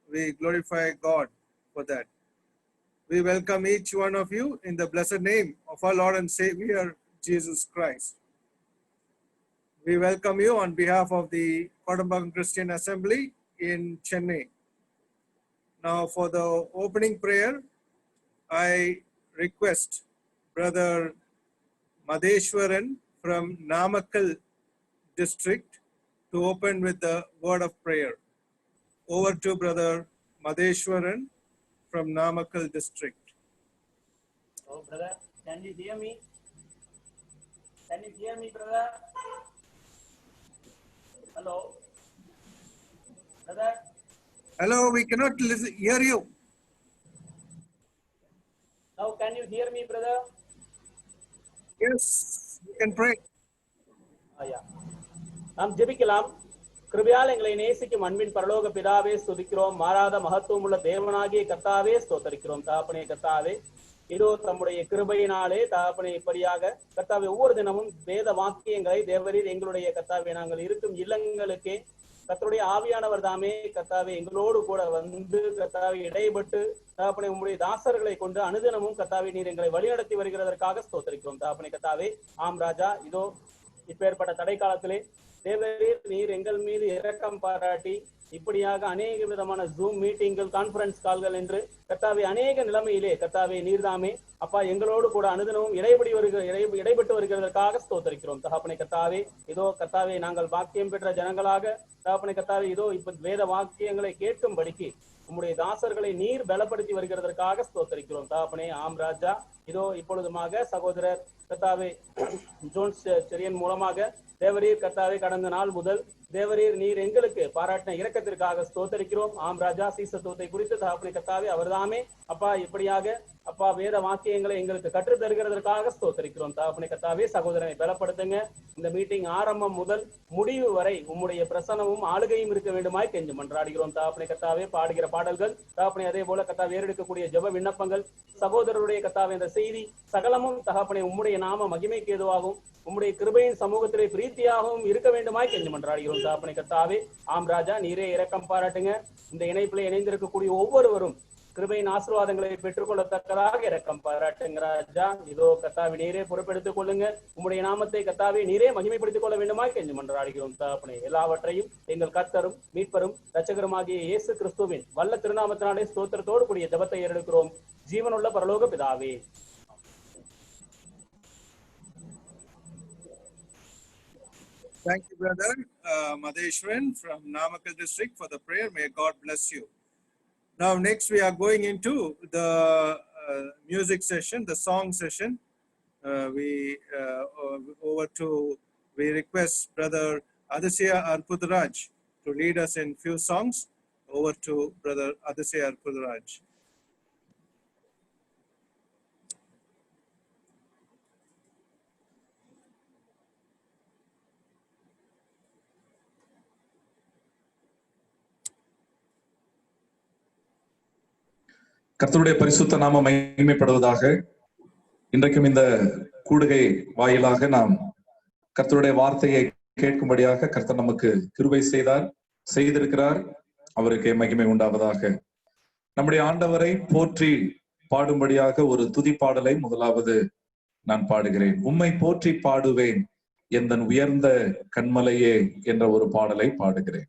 We glorify God for that. We welcome each one of you in the blessed name of our Lord and Savior, Jesus Christ. We welcome you on behalf of the Kodambagam Christian Assembly in Chennai. Now for the opening prayer, I request Brother Madheshwaran from Namakkal district to open with the word of prayer. Over to Brother Madheshwaran from Namakkal district. Oh, brother, can you hear me? Can you hear me, brother? Hello? Brother? Hello, we cannot hear you. Now, can you hear me, brother? Yes, you can pray. Yeah. நாம் ஜெபிக்கலாம். கிருபையால் எங்களை நேசிக்கும் அன்பின் பரலோக பிதாவே ஸ்துதிக்கிறோம். மாறாத மகத்துவம் உள்ள தேவனாகிய கர்த்தாவே ஸ்தோத்தரிக்கிறோம். தகப்பனே கர்த்தாவே, இதோ தம்முடைய கிருபையினாலே தகப்பனே இப்படியாக கர்த்தாவே ஒவ்வொரு தினமும் வேத வாக்கியங்களை தேவரீர் எங்களுடைய கர்த்தாவே நாங்கள் இருக்கும் இல்லங்களுக்கே கர்த்தருடைய ஆவியானவர் தாமே கர்த்தாவே எங்களோடு கூட வந்து கர்த்தாவே இடைப்பட்டு தகப்பனே உங்களுடைய தாசர்களை கொண்டு அனுதினமும் கர்த்தாவே நீர் எங்களை வழிநடத்தி வருகிறதற்காக ஸ்தோத்தரிக்கிறோம். தகப்பனே கர்த்தாவே, ஆம் ராஜா, இதோ இப்பேற்பட்ட தடை காலத்திலே தேவரீர் நீர் எங்கள் மீது இரக்கம் பாராட்டி இப்படியாக அநேக விதமான ஜூம் மீட்டிங்கள், கான்பரன்ஸ் கால்கள் என்று கர்த்தாவே அநேக நிலைமையிலே கர்த்தாவே நீர்தாமே அப்பா எங்களோடு கூட அனுதினமும் இடைப்பட்டு வருகிறதற்காக ஸ்தோத்தரிக்கிறோம். தகப்பனை கர்த்தாவே, இதோ கர்த்தாவே நாங்கள் வாக்கியம் பெற்ற ஜனங்களாக தகப்பனை கர்த்தாவே இதோ இப்ப வேத வாக்கியங்களை கேட்கும்படிக்கு உம்முடைய தாசர்களை நீர் பலப்படுத்தி வருகிறதற்காக ஸ்தோத்தரிக்கிறோம். தகப்பனே, ஆம் ராஜா, இதோ இப்பொழுதுமாக சகோதரர் கர்த்தாவே ஜோன்ஸ் செரியன் மூலமாக தேவரீர் கர்த்தாவே கடந்த நாள் முதல் தேவரீர் நீர் எங்களுக்கு பாராட்டின இரக்கத்திற்காக ஸ்தோத்தரிக்கிறோம். ஆம் ராஜா, சீசத்துவத்தை குறித்து தகப்பனை கர்த்தாவே அவர்தாமே அப்பா இப்படியாக அப்பா வேத வாக்கியங்களை எங்களுக்கு கற்றுத் தருகிறதற்காக ஸ்தோத்தரிக்கிறோம். தகப்பனை கர்த்தாவே சகோதரனை பலப்படுத்துங்க. இந்த மீட்டிங் ஆரம்பம் முதல் முடிவு வரை உம்முடைய பிரசனமும் ஆளுகையும் இருக்க வேண்டுமாய் கெஞ்சி மன்றாடுகிறோம். தகப்பனை கர்த்தாவே, பாடுகிற பாடல்கள் தகப்பனை அதே போல கர்த்தாவே ஏறெடுக்கக்கூடிய ஜெப விண்ணப்பங்கள் சகோதரருடைய கர்த்தாவே இந்த செய்தி சகலமும் தகப்பனை உம்முடைய நாம மகிமைக்கு ஏதுவாகும் உம்முடைய கிருபையின் சமூகத்திலே பிரீத்தியாகவும் இருக்க வேண்டுமாய் கெஞ்சி மன்றாடுகிறோம். தகப்பனை கர்த்தாவே, ஆம் ராஜா, நீரே இரக்கம் பாராட்டுங்க. இந்த இணைப்பிலே இணைந்திருக்கக்கூடிய ஒவ்வொருவரும் கிருபையின் ஆசீர்வாதங்களை பெற்றுக்கொள்ளத்தக்கதாக இரக்கம் பாராட்டுங்க ராஜா. இதோ கர்த்தாவே நீரே பொறுப்பெடுத்துக் கொள்ளுங்க. உம்முடைய நாமத்தை கர்த்தாவே நீரே மகிமைப்படுத்திக் கொள்ள வேண்டுமாய் கெஞ்சி மன்றாடுகிறோம். தகப்பனே, எல்லாவற்றையும் எங்கள் கர்த்தரும் மீட்பரும் இரட்சகருமாகிய இயேசு கிறிஸ்துவின் வல்ல திருநாமத்தினாலே ஸ்தோத்திரத்தோடு கூடிய ஜெபத்தை ஏறெடுக்கிறோம். ஜீவனுள்ள பரலோக பிதாவே. Thank you, Brother Madheshwaran from Namakkal district for the prayer. May God bless you. Now, next we are going into the music session, the song session. We request Brother Adisya Arpudraj to lead us in few songs. Over to Brother Adisya Arpudraj. கர்த்தருடைய பரிசுத்த நாமம் மகிமைப்படுவதாக. இன்றைக்கும் இந்த கூடுகை வாயிலாக நாம் கர்த்தருடைய வார்த்தையை கேட்கும்படியாக கர்த்தர் நமக்கு கிருபை செய்திருக்கிறார். அவருக்கு மகிமை உண்டாவதாக. நம்முடைய ஆண்டவரை போற்றி பாடும்படியாக ஒரு துதி பாடலை முதலாவது நான் பாடுகிறேன். உம்மை போற்றி பாடுவேன் எந்தன் உயர்ந்த கண்மலையே என்ற ஒரு பாடலை பாடுகிறேன்.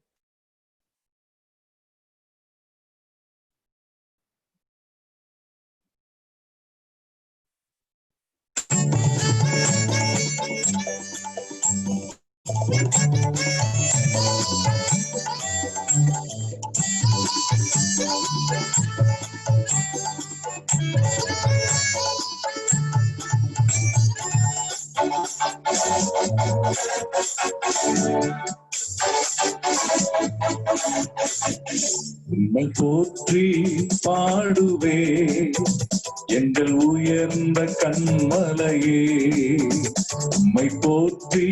உம்மை போற்றி பாடுவே எங்கள் உயர்ந்த கண்மலையே, உம்மை போற்றி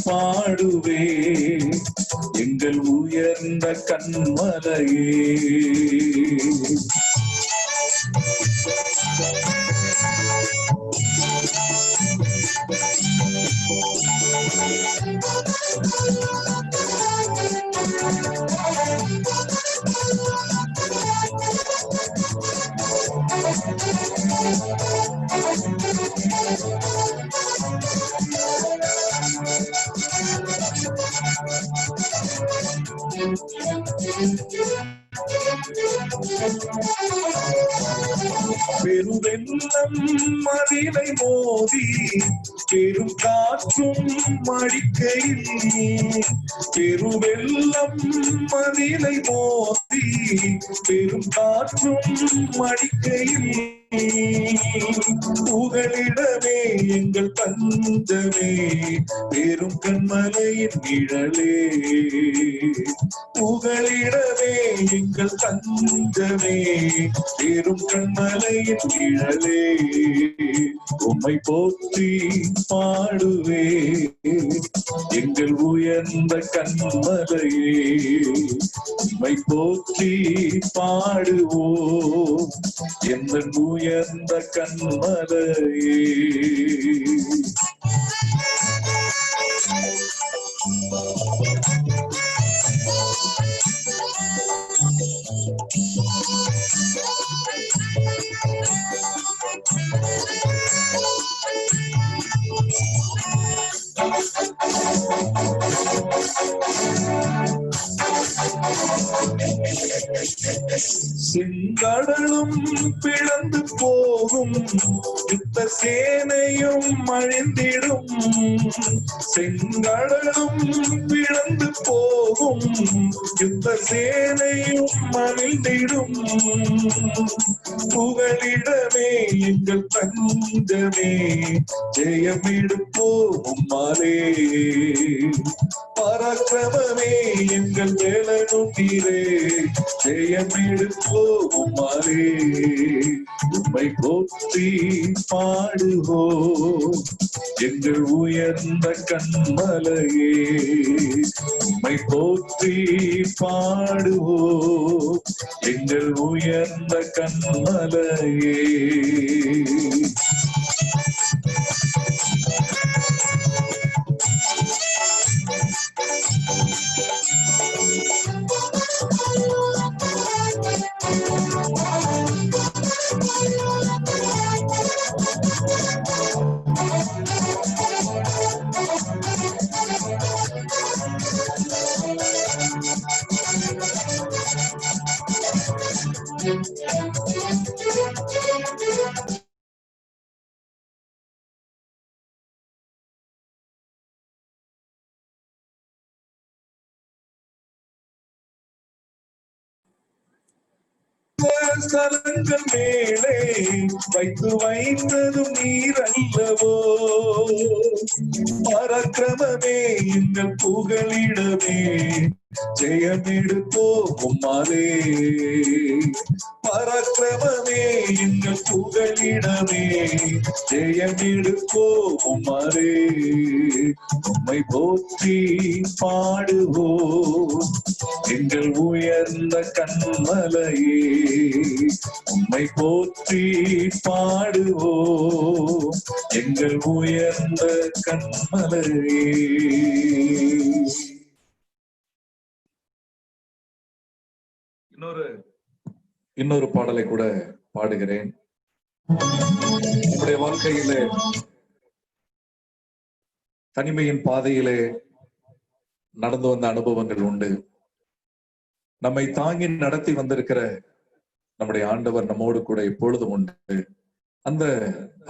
பாடுவே எங்கள் உயர்ந்த கண்மலையே. பெருவெள்ளம் மதிலை மோதி பெரும் காற்றும் அடிக்கையில், பெருவெள்ளம் மதிலை மோதி பெரும் காற்றும் அடிக்கையில், புகழிடமே எங்கள் தஞ்சமே பெரும் கண்மலையின் நிழலே, புகழிடமே எங்கள் தஞ்சமே பெரும் கண்மலையின் நிழலே, உம்மை போற்றி பாடுவே எங்கள் உயர்ந்த கண்மலையே, உம்மை போற்றி பாடுவோம் எங்கள் உயர்ந்த கண்மலையே. செங்கடலும் பிளந்து போகும் யுத்த சேனையும் அழிந்திடும், செங்கடலும் பிளந்து போகும் யுத்த சேனையும் அழிந்திடும், புகழிடமே எங்கள் தஞ்சமே ஜெயமெடுப்போம் உம்மாலே, பராக்கிரமமே எங்கள் வேலனுக்கீரே ஜெயமெடுப்போம் உம்மாலே, உம்மை போற்றி பாடுவோம் எங்கள் உயர்ந்த கண்மலையே, உம்மை போற்றி பாடுவோம் எங்கள் உயர்ந்த கண்மலையே. ஸ்தலங்கள் மேலே வைத்து வைத்ததும் நீர் அல்லவோ, பராக்கிரமமே எங்கள் புகழிடமே ஜெயமெடுப்போம் உம்மாலே, பராக்கிரமமே எங்கள் புகழிடமே ஜெயமெடுப்போம் உம்மாலே, உம்மை போற்றி பாடுவோம் எங்கள் உயர்ந்த கண்மலையே, உம்மை போற்றி பாடுவோம் எங்கள் உயர்ந்த கண்மலையே. இன்னொரு பாடலை கூட பாடுகிறேன். நம்முடைய வாழ்க்கையிலே தனிமையின் பாதையிலே நடந்து வந்த அனுபவங்கள் உண்டு. நம்மை தாங்கி நடத்தி வந்திருக்கிற நம்முடைய ஆண்டவர் நம்மோடு கூட இப்பொழுதும் உண்டு. அந்த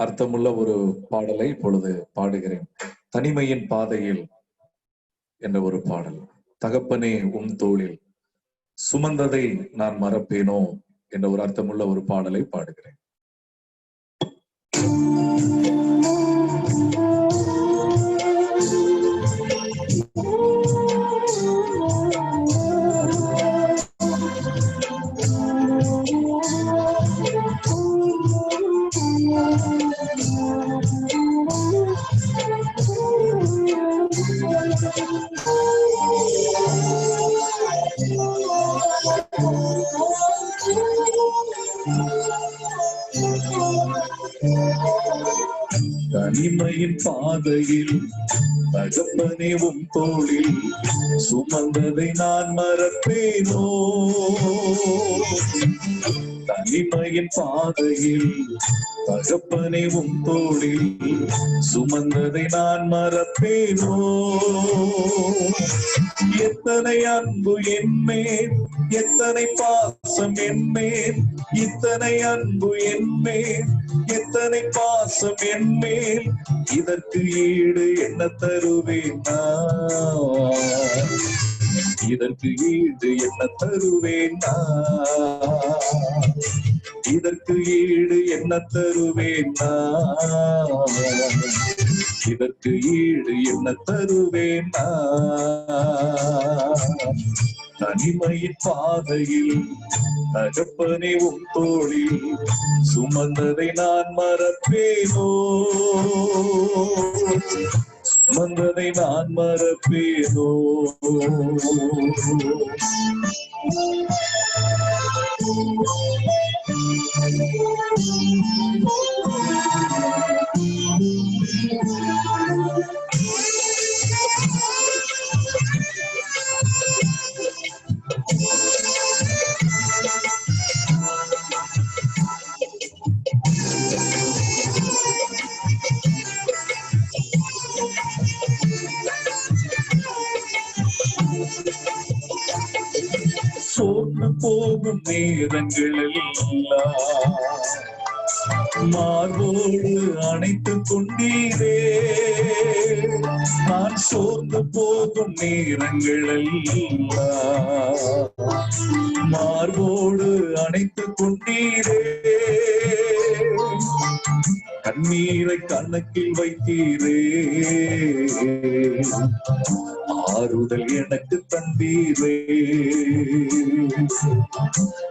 அர்த்தமுள்ள ஒரு பாடலை இப்பொழுது பாடுகிறேன். தனிமையின் பாதையில் என்ற ஒரு பாடல். தகப்பனே உம் தோளில் சுமந்ததை நான் மறப்பேனோ என்ற ஒரு அர்த்தமுள்ள ஒரு பாடலை பாடுகிறேன். தனிமையின் பாதையில் தகப்பனே உம் தோளில் சுமந்ததை நான் மறப்பேனோ, தனிமையின் பாதையில் தகப்பனே உம் தோளில் சுமந்ததை நான் மறப்பேனோ? எத்தனை அன்பு என்மேல், எத்தனை பாசம் என்மேல், இத்தனை அன்பு என்மேல், எத்தனை பாசம் என்மேல், இதற்கு ஈடு என்ன தருவேன் நான்? இதற்கு ஈடு என்ன தருவேன் நான்? இதற்கு ஈடு என்ன தருவேன் நான்? இதற்கு ஈடு என்ன தருவேன் நான்? தனிமையின் பாதையில் தகப்பனே உம் தோளில் சுமந்ததை நான் மறப்பேனோ? சுமந்ததை நான் மறப்பேனோ? சோர்ந்து போகும் நேரங்களெல்லாம் மார்போடு அணைத்துக் கொண்டீரே. நான் சோர்ந்து போகும் நேரங்களெல்லாம் மார்போடு அணைத்துக் கொண்டீரே. கண்ணீரை கணக்கில் வைத்தீரே, ஆறுதல் எனக்கு தந்தீரே.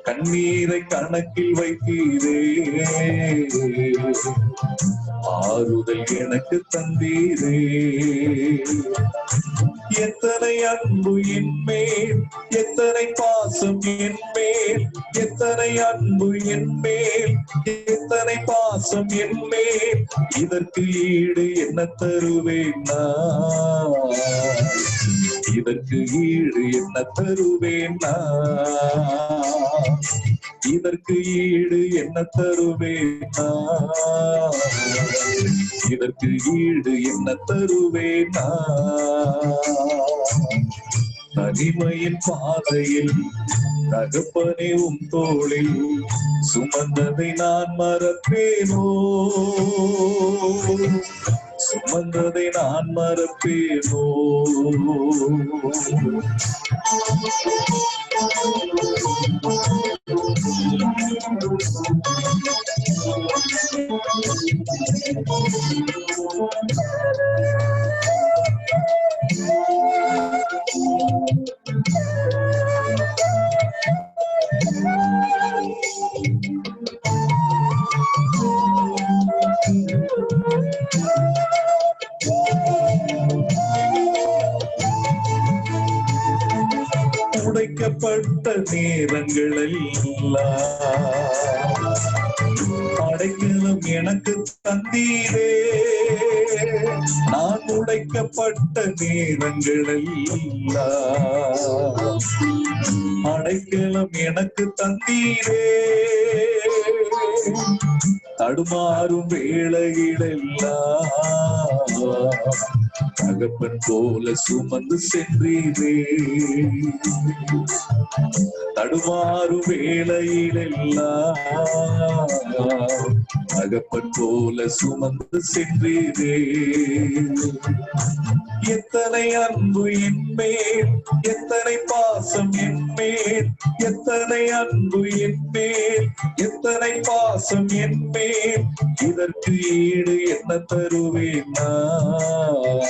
கண்ணீரை கணக்கில் வைத்தீரே, ஆறுதல் எனக்கு தந்தீரே. எத்தனை அன்பு என்மேல், எத்தனை பாசம் என்மேல், எத்தனை அன்பு என்மேல், எத்தனை பாசம் என்மேல், இதற்கு ஈடு என்ன தருவேன் நான்? இதற்கு ஈடு என்ன தருவேன் நான்? இதற்கு ஈடு என்ன தருவேன் நான்? இதற்கு ஈடு என்ன தருவேன் நான்? தனிமையின் பாதையில் தகப்பனே உம் தோளில் சுமந்ததை நான் மறப்பேனோ? சுமந்ததை நான் மறப்பேனோ? உடைக்கப்பட்ட நேரங்களெல்லாம் அடைக்கலம் எனக்கு தந்தீரே. நான் உடைக்கப்பட்ட நேரங்களெல்லாம் அடைக்கலம் எனக்கு தந்தீரே. தடுமாறும் வேளையிலெல்லாம் தகப்பன் போல சுமந்து சென்றீரே. தடுமாறும் வேளையிலெல்லாம் தகப்பன் போல சுமந்து சென்றீரே. எத்தனை அன்பு என்மேல், எத்தனை பாசம் என்மேல், எத்தனை அன்பு என்மேல், எத்தனை பாசம் என்மேல், இதற்கு ஈடு என்ன தருவேன் நான்?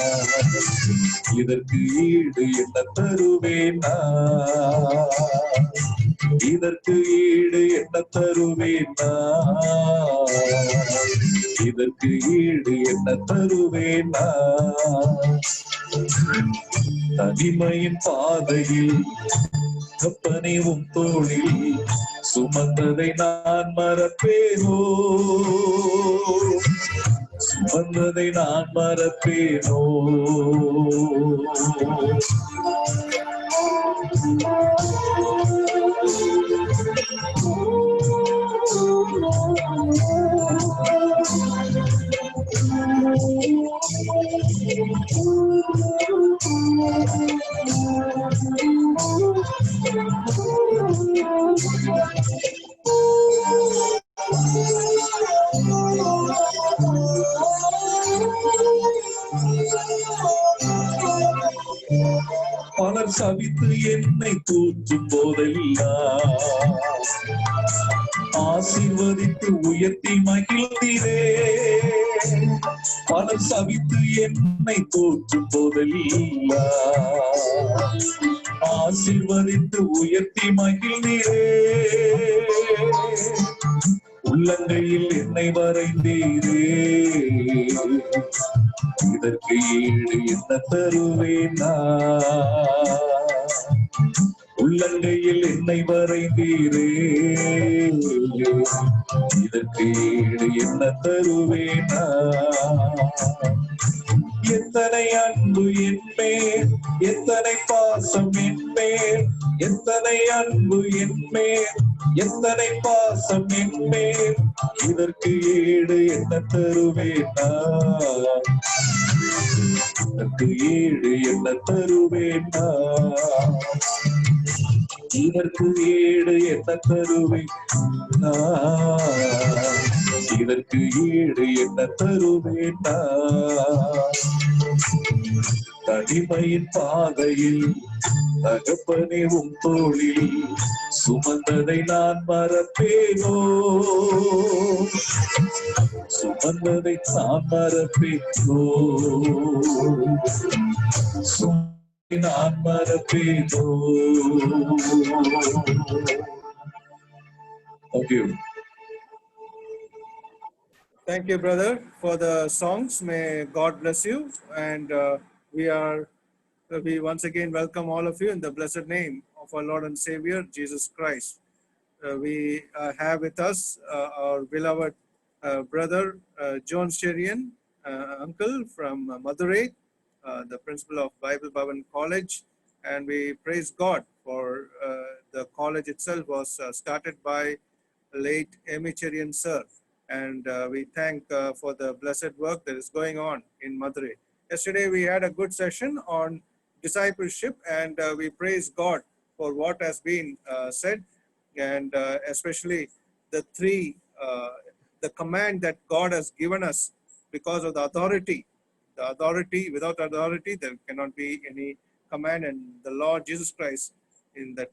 இதற்கு ஈடு என்ன தருவேன் நான்? இதற்கு ஈடு என்ன தருவேன் நான்? இதற்கு ஈடு என்ன தருவேன் நான்? தனிமையின் பாதையில் கப்பனை உம் தோளில் சுமந்ததை நான் மறப்பேனோ? சுமந்ததை நான் மறப்பேனோ? பலர் சவித்து என்னை தூற்றும் போதெல்லாம் ஆசீர்வதித்து உயர்த்தி மகிழ்ந்தீரே. பலர் சவித்து என்னை தூற்றும் போதெல்லாம் ஆசீர்வதித்து உயர்த்தி மகிழ்ந்தீரே. உள்ளங்கையில் என்னை வரைந்தீரே, இதற்கு ஈடு என்ன தருவேனா? உள்ளங்கையில் என்னை வரைந்தீரே, இதற்கு ஈடு என்ன தருவேனா? எத்தனை அன்பு என்மேல், எத்தனை பாசம் என்மேல், எத்தனை அன்பு என்மேல், எத்தனை பாசம் என்மேல், இதற்கு ஈடு என்ன தருவேனா? இதற்கு ஈடு என்ன தருவேனா? இதற்கு ஈடு என்ன தருவேனா? இதற்கு ஈடு என்ன தருவேனா? தனிமையின் பாதையில் தகப்பனே உம் தோளில் சுமந்ததை நான் மறப்பேனோ? சுமந்ததை நான் மறப்பேனோ? நான் மறப்பேனோ? Thank you. Thank you, brother, for the songs. May God bless you. And we once again welcome all of you in the blessed name of our Lord and Savior, Jesus Christ. We have with us our beloved brother, John Sherian, uncle from Madurai, the principal of Bible Bhavan College. And we praise God for the college itself was started by late Amy Cherian sir. And we thank for the blessed work that is going on in Madurai. Yesterday we had a good session on discipleship, and we praise God for what has been said, and especially the the command that God has given us because of the authority. The authority, without authority, there cannot be any command. And the Lord Jesus Christ, in that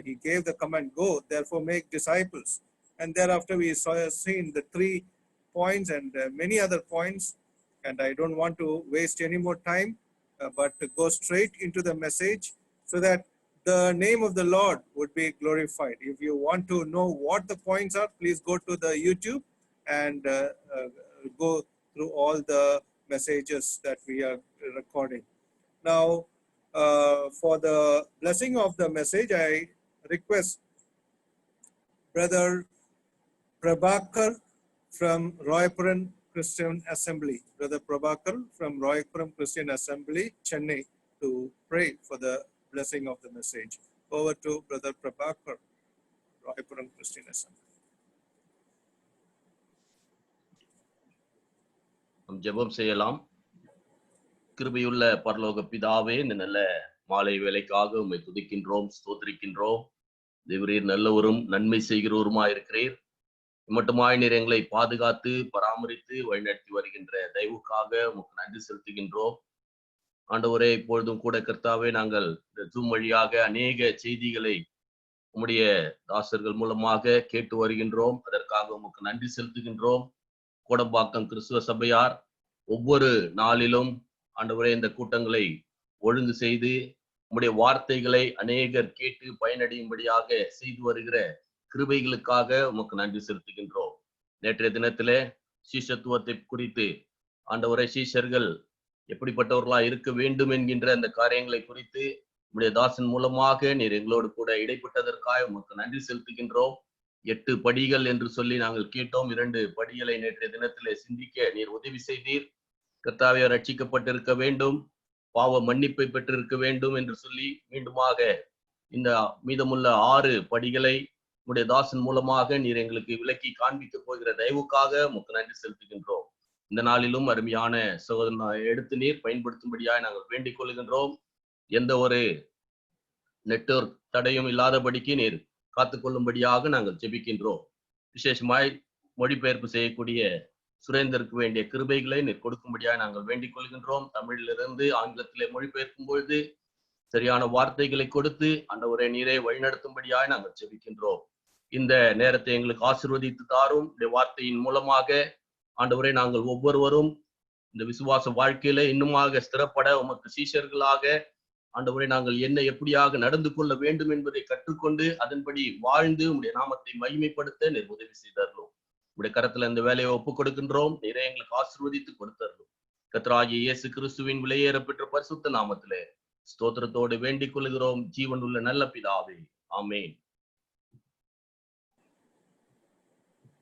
he gave the command, go, therefore make disciples. And thereafter we seen the 3 points and many other points. And I don't want to waste any more time, but to go straight into the message so that the name of the Lord would be glorified. If you want to know what the points are, please go to the YouTube and go through all the messages that we are recording. Now, for the blessing of the message, I request Brother Prabhakar from Royapuram Christian Assembly, Brother Prabhakar from Royapuram Christian Assembly, Chennai, to pray for the blessing of the message. Over to Brother Prabhakar, Royapuram Christian Assembly. நாம் ஜெபம் செய்யலாம். கிருபையுள்ள பரலோக பிதாவே, இந்த நல்ல மாலை வேளைக்காக உம்மை துதிக்கின்றோம், ஸ்தோத்திரிக்கின்றோம். தேவரீர் நல்லவரும் நன்மை செய்கிறவருமாய் இருக்கிறீர். மட்டுமாய் நீர் எங்களை பாதுகாத்து பராமரித்து வழிநடத்தி வருகின்ற தயவுக்காக உமக்கு நன்றி செலுத்துகின்றோம். ஆண்டவரே, இப்பொழுதும் கூட கர்த்தாவே, நாங்கள் இந்த ஜூம் வழியாக அநேக செய்திகளை உம்முடைய தாசர்கள் மூலமாக கேட்டு வருகின்றோம். அதற்காக உமக்கு நன்றி செலுத்துகின்றோம். கோடம்பாக்கம் கிறிஸ்துவ சபையார் ஒவ்வொரு நாளிலும் ஆண்டவரே இந்த கூட்டங்களை ஒழுங்கு செய்து உம்முடைய வார்த்தைகளை அநேகர் கேட்டு பயனடையும்படியாக செய்து வருகிற கிருபைகளுக்காக உமக்கு நன்றி செலுத்துகின்றோம். நேற்றைய தினத்திலே சீஷத்துவத்தை குறித்து ஆண்டவரே, சீஷர்கள் எப்படிப்பட்டவர்களா இருக்க வேண்டும் என்கின்ற அந்த காரியங்களை குறித்து உம்முடைய தாசன் மூலமாக நீர் எங்களோடு கூட இடைப்பட்டதற்காக உமக்கு நன்றி செலுத்துகின்றோம். 8 படிகள் என்று சொல்லி நாங்கள் கேட்டோம். 2 படிகளை நேற்றைய தினத்திலே சிந்திக்க நீர் உதவி செய்தீர். கர்த்தாவே, ரட்சிக்கப்பட்டிருக்க வேண்டும், பாவ மன்னிப்பை பெற்றிருக்க வேண்டும் என்று சொல்லி மீண்டுமாக இந்த மீதமுள்ள 6 படிகளை உம்முடைய தாசன் மூலமாக நீர் எங்களுக்கு விளக்கி காண்பிக்க போகிற தயவுக்காக உமக்கு நன்றி செலுத்துகின்றோம். இந்த நாளிலும் அருமையான சகோதரனை எடுத்து நீர் பயன்படுத்தும்படியாக நாங்கள் வேண்டிக் கொள்கின்றோம். எந்த ஒரு நெட்வொர்க் தடையும் இல்லாதபடிக்கு நீர் காத்துக்கொள்ளும்படியாக நாங்கள் ஜெபிக்கின்றோம். விசேஷமாய் மொழிபெயர்ப்பு செய்யக்கூடிய சுரேந்தருக்கு வேண்டிய கிருபைகளை நீர் கொடுக்கும்படியாக நாங்கள் வேண்டிக் கொள்கின்றோம். தமிழிலிருந்து ஆங்கிலத்திலே மொழிபெயர்க்கும் பொழுது சரியான வார்த்தைகளை கொடுத்து ஆண்டவரே நீரே வழிநடத்தும்படியாக நாங்கள் ஜெபிக்கின்றோம். இந்த நேரத்தை எங்களுக்கு ஆசீர்வதித்து தாரும். இந்த வார்த்தையின் மூலமாக ஆண்டவரே நாங்கள் ஒவ்வொருவரும் இந்த விசுவாச வாழ்க்கையில இன்னுமாக ஸ்திரப்பட உமக்கு சீஷர்களாக ஆண்டவரே நாங்கள் என்ன எப்படியாக நடந்து கொள்ள வேண்டும் என்பதை கற்றுக்கொண்டு அதன்படி வாழ்ந்து உடைய நாமத்தை மகிமைப்படுத்த நீர் உதவி செய்தரலும். உடைய கரத்துல இந்த வேலையை ஒப்புக் கொடுக்கின்றோம். நீரே எங்களுக்கு ஆசீர்வதித்து கொடுத்தரலும். கர்த்தராகிய இயேசு கிறிஸ்துவின் விலையேற பெற்ற பரிசுத்த நாமத்திலே ஸ்தோத்திரத்தோடு வேண்டிக் கொள்கிறோம் ஜீவன் உள்ள நல்ல பிதாவே. ஆமென்.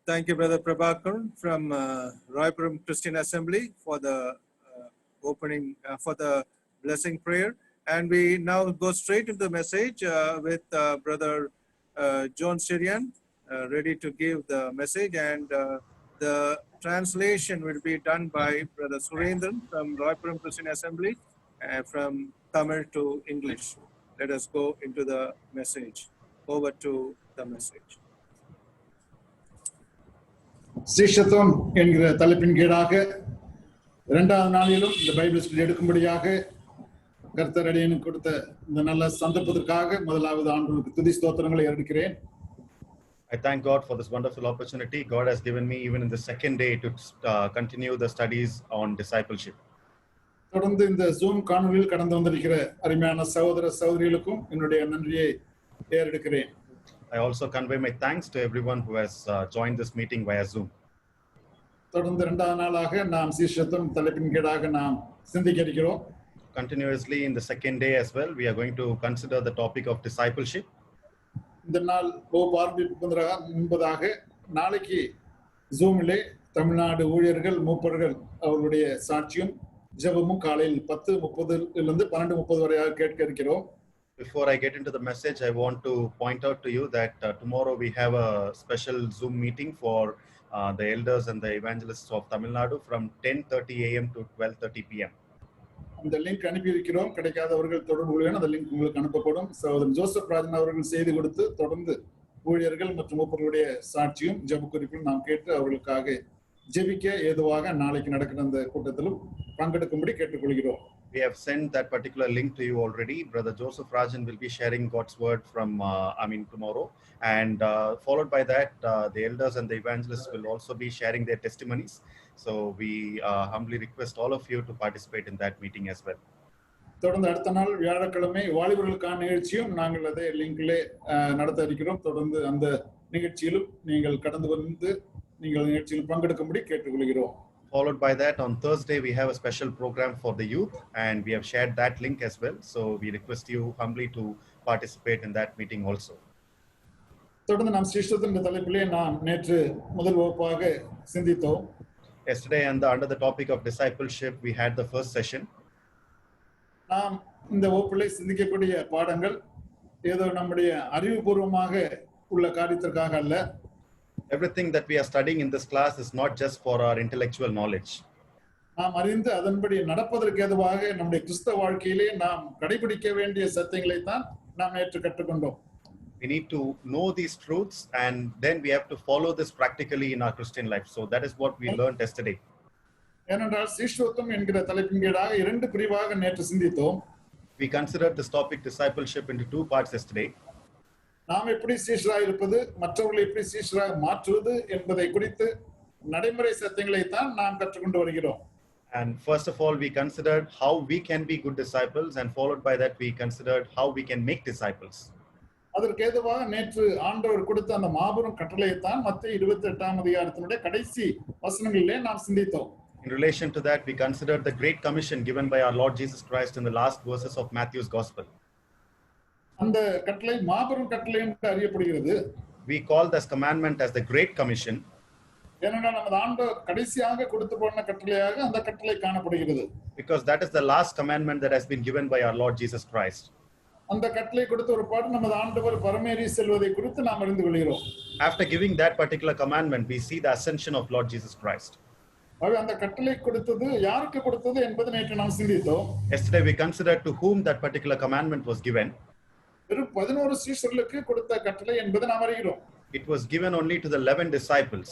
Thank you, Brother Prabhakar from Raipuram Christian Assembly for the opening, for the blessing prayer. And we now go straight into the message with Brother John Syrian, ready to give the message. And the translation will be done by Brother Surendran from Raipuram Christian Assembly, from Tamil to English. Let us go into the message. Over to the message. சீஷத்துவம் என்கிற தலைப்பின் கீழாக இரண்டாவது நாளிலும் இந்த Bible study எடுக்கும்படியாக கர்த்தர் அடியனுக்கு கொடுத்த இந்த நல்ல சந்தர்ப்பத்திற்காக முதலாவது ஆண்டவருக்கு துதி ஸ்தோத்திரங்களை ஏறெடுக்கிறேன். I thank God for this wonderful opportunity God has given me even in the second day to continue the studies on discipleship. தொடர்ந்து இந்த ஜூம் காணொளியில் கடந்து வந்திருக்கிற அருமையான சகோதர சகோதரிகளுக்கும் என்னுடைய நன்றியை ஏறெடுக்கிறேன். I also convey my thanks to everyone who has joined this meeting via Zoom. தொடர்ந்து இரண்டாவது நாளாக நாம் சீஷத்துவம் தலைப்பின் கீழாக நாம் சிந்திக்க இருக்கிறோம். Continuously in the second day as well, we are going to consider the topic of discipleship. இந்த நாள் முன்பதாக நாளைக்கு ஜூமிலே தமிழ்நாடு ஊழியர்கள் மூப்பர்கள் அவர்களுடைய சாட்சியும் ஜெபமும் காலையில் 10:30 12:30 வரையாக கேட்க இருக்கிறோம். Before I get into the message, I want to point out to you that tomorrow we have a special Zoom meeting for the elders and the evangelists of Tamil Nadu from 10:30 a.m. to 12:30 p.m. அந்த link அனுப்பி இருக்கிறோம். கிடைக்காதவர்கள் தொடர்பு கொள்ளுங்கள். அந்த link உங்களுக்கு அனுப்பப்படும். சகோதரர் Joseph Rajan அவர்கள் செய்தி கொடுத்து தொடர்ந்து ஊழியர்கள் மற்றும் மூப்பர்களுடைய சாட்சியும் ஜெப குறிப்பும் நாம் கேட்டு அவர்களுக்காக ஜெபிக்க ஏதுவாக நாளைக்கு நடக்கிற அந்த கூட்டத்திலும் பங்கெடுக்கும்படி கேட்டுக்கொள்கிறோம். We have sent that particular link to you already. Brother Joseph Rajan will be sharing God's word from, tomorrow. And followed by that, the elders and the evangelists will also be sharing their testimonies. So we humbly request all of you to participate in that meeting as well. தொடர்ந்து அடுத்த நாள் வியாழக்கிழமை வாலிபர்களுக்கான நிகழ்ச்சியும் நாங்கள் அதே லிங்க்லே நடத்த இருக்கிறோம். தொடர்ந்து அந்த நிகழ்ச்சியிலும் நீங்கள் கடந்து வந்து நீங்கள் நிகழ்ச்சியில் பங்கெடுக்கும்படி கேட்டுக்கொள்கிறோம். Followed by that, on Thursday, we have a special program for the youth, and we have shared that link as well. So we request you humbly to participate in that meeting also. தொடர்ந்து நாம் சிஷ்டத்தின் தலைப்பிலே நாம் நேற்று முதல் வகுப்பாக சிந்தித்தோம். Yesterday, under the topic of discipleship, we had the first session. நாம் இந்த வகுப்பிலே சிந்திக்கக்கூடிய பாடங்கள் ஏதோ நம்முடைய அறிவுபூர்வமாக உள்ள காரியத்திற்காக அல்ல. Everything that we are studying in this class is not just for our intellectual knowledge. நாம் அறிந்து அதன்படி நடப்பதற்கு ஏதுவாக நம்முடைய கிறிஸ்தவ வாழ்க்கையிலே நாம் கடைபிடிக்க வேண்டிய சத்தியங்களை தான் நாம் நேற்று கற்றுக்கொண்டோம். We need to know these truths and then we have to follow this practically in our Christian life. So that is what we learned yesterday. ஏனென்றால் சீஷத்துவம் என்கிற தலைப்பின் கீழாக 2 பிரிவாக நேற்று சிந்தித்தோம். We considered this topic discipleship into 2 parts yesterday. நாம் எப்படி சீஷராக இருப்பது, மற்றவர்களை எப்படி சீஷராக மாற்றுவது என்பதை குறித்து நடைமுறை சத்தியங்களை தான் நாம் கற்றுக்கொண்டு வருகிறோம். And first of all, we considered how we can be good disciples, and followed by that, we considered how we can make disciples. அதற்கு ஏதுவாக நேற்று ஆண்டவர் கொடுத்த அந்த மாபெரும் கட்டளையை தான் மத்தேயு 28ஆம் அதிகாரத்தினுடைய கடைசி வசனங்களிலே நாம் சிந்தித்தோம். In relation to that, we considered the great commission given by our Lord Jesus Christ in the last verses of Matthew's Gospel. அந்த கட்டளை மாபெரும் கட்டளை என்று அறியப்படுகிறது. We call this commandment as the Great Commission. ஏனென்றால் நமது ஆண்டவர் கடைசியாக கொடுத்து போன கட்டளையாக அந்த கட்டளை காணப்படுகிறது. Because that is the last commandment that has been given by our Lord Jesus Christ. அந்த கட்டளை கொடுத்த ஒரு பாடு நமது ஆண்டவர் பரமேறி செல்வதை குறித்து நாம் அறிந்து கொள்கிறோம். After giving that particular commandment, we see the ascension of Lord Jesus Christ. அந்த கட்டளை கொடுத்தது யாருக்கு கொடுத்தது என்பதை நேற்று நாம் சிந்தித்தோம். Yesterday we considered to whom that particular commandment was given. வெறும் 11 சீஷர்களுக்கு கொடுத்த கட்டளை என்பதை நாம் அறிகிறோம். It was given only to the 11 disciples.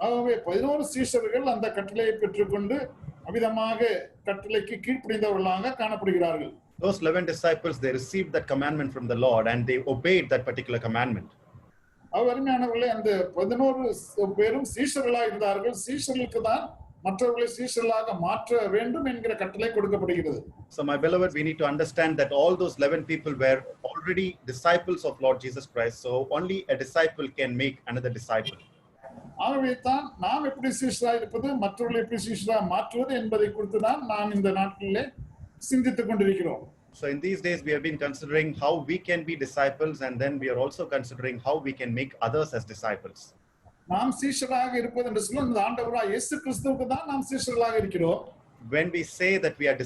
ஆகவே 11 சீஷர்கள் அந்த கட்டளையை பெற்றுக்கொண்டு அமிதமாக கட்டளைக்கு கீழ்ப்படிந்தவர்களாக காணப்படுகிறார்கள். Those 11 disciples, they received that commandment from the Lord and they obeyed that particular commandment. அருமையானவர்களே, அந்த 11 பேரும் சீஷர்களாக இருந்தார்கள். சீஷர்களுக்கு தான் மற்றவர்களை சீஷர்களாக மாற்ற வேண்டும் என்கிற கட்டளை கொடுக்கப்படுகிறது. So my beloved, we need to understand that all those 11 people were already disciples of Lord Jesus Christ. So only a disciple can make another disciple. ஆகவே தான் நாம் எப்படி சீஷராக இருப்பது, மற்றவர்களை எப்படி சீஷராக மாற்றுவது என்பதை குறித்து தான் நாம் இந்த நாட்களிலே சிந்தித்துக் கொண்டிருக்கிறோம். So in these days, we have been considering how we can be disciples, and then we are also considering how we can make others as disciples. நாம் சீஷராக இருப்பது என்று சொல்ல இந்த ஆண்டவராகிய இயேசு கிறிஸ்துவுக்கு தான் நாம் சீஷர்களாக இருக்கிறோம். When we say that we are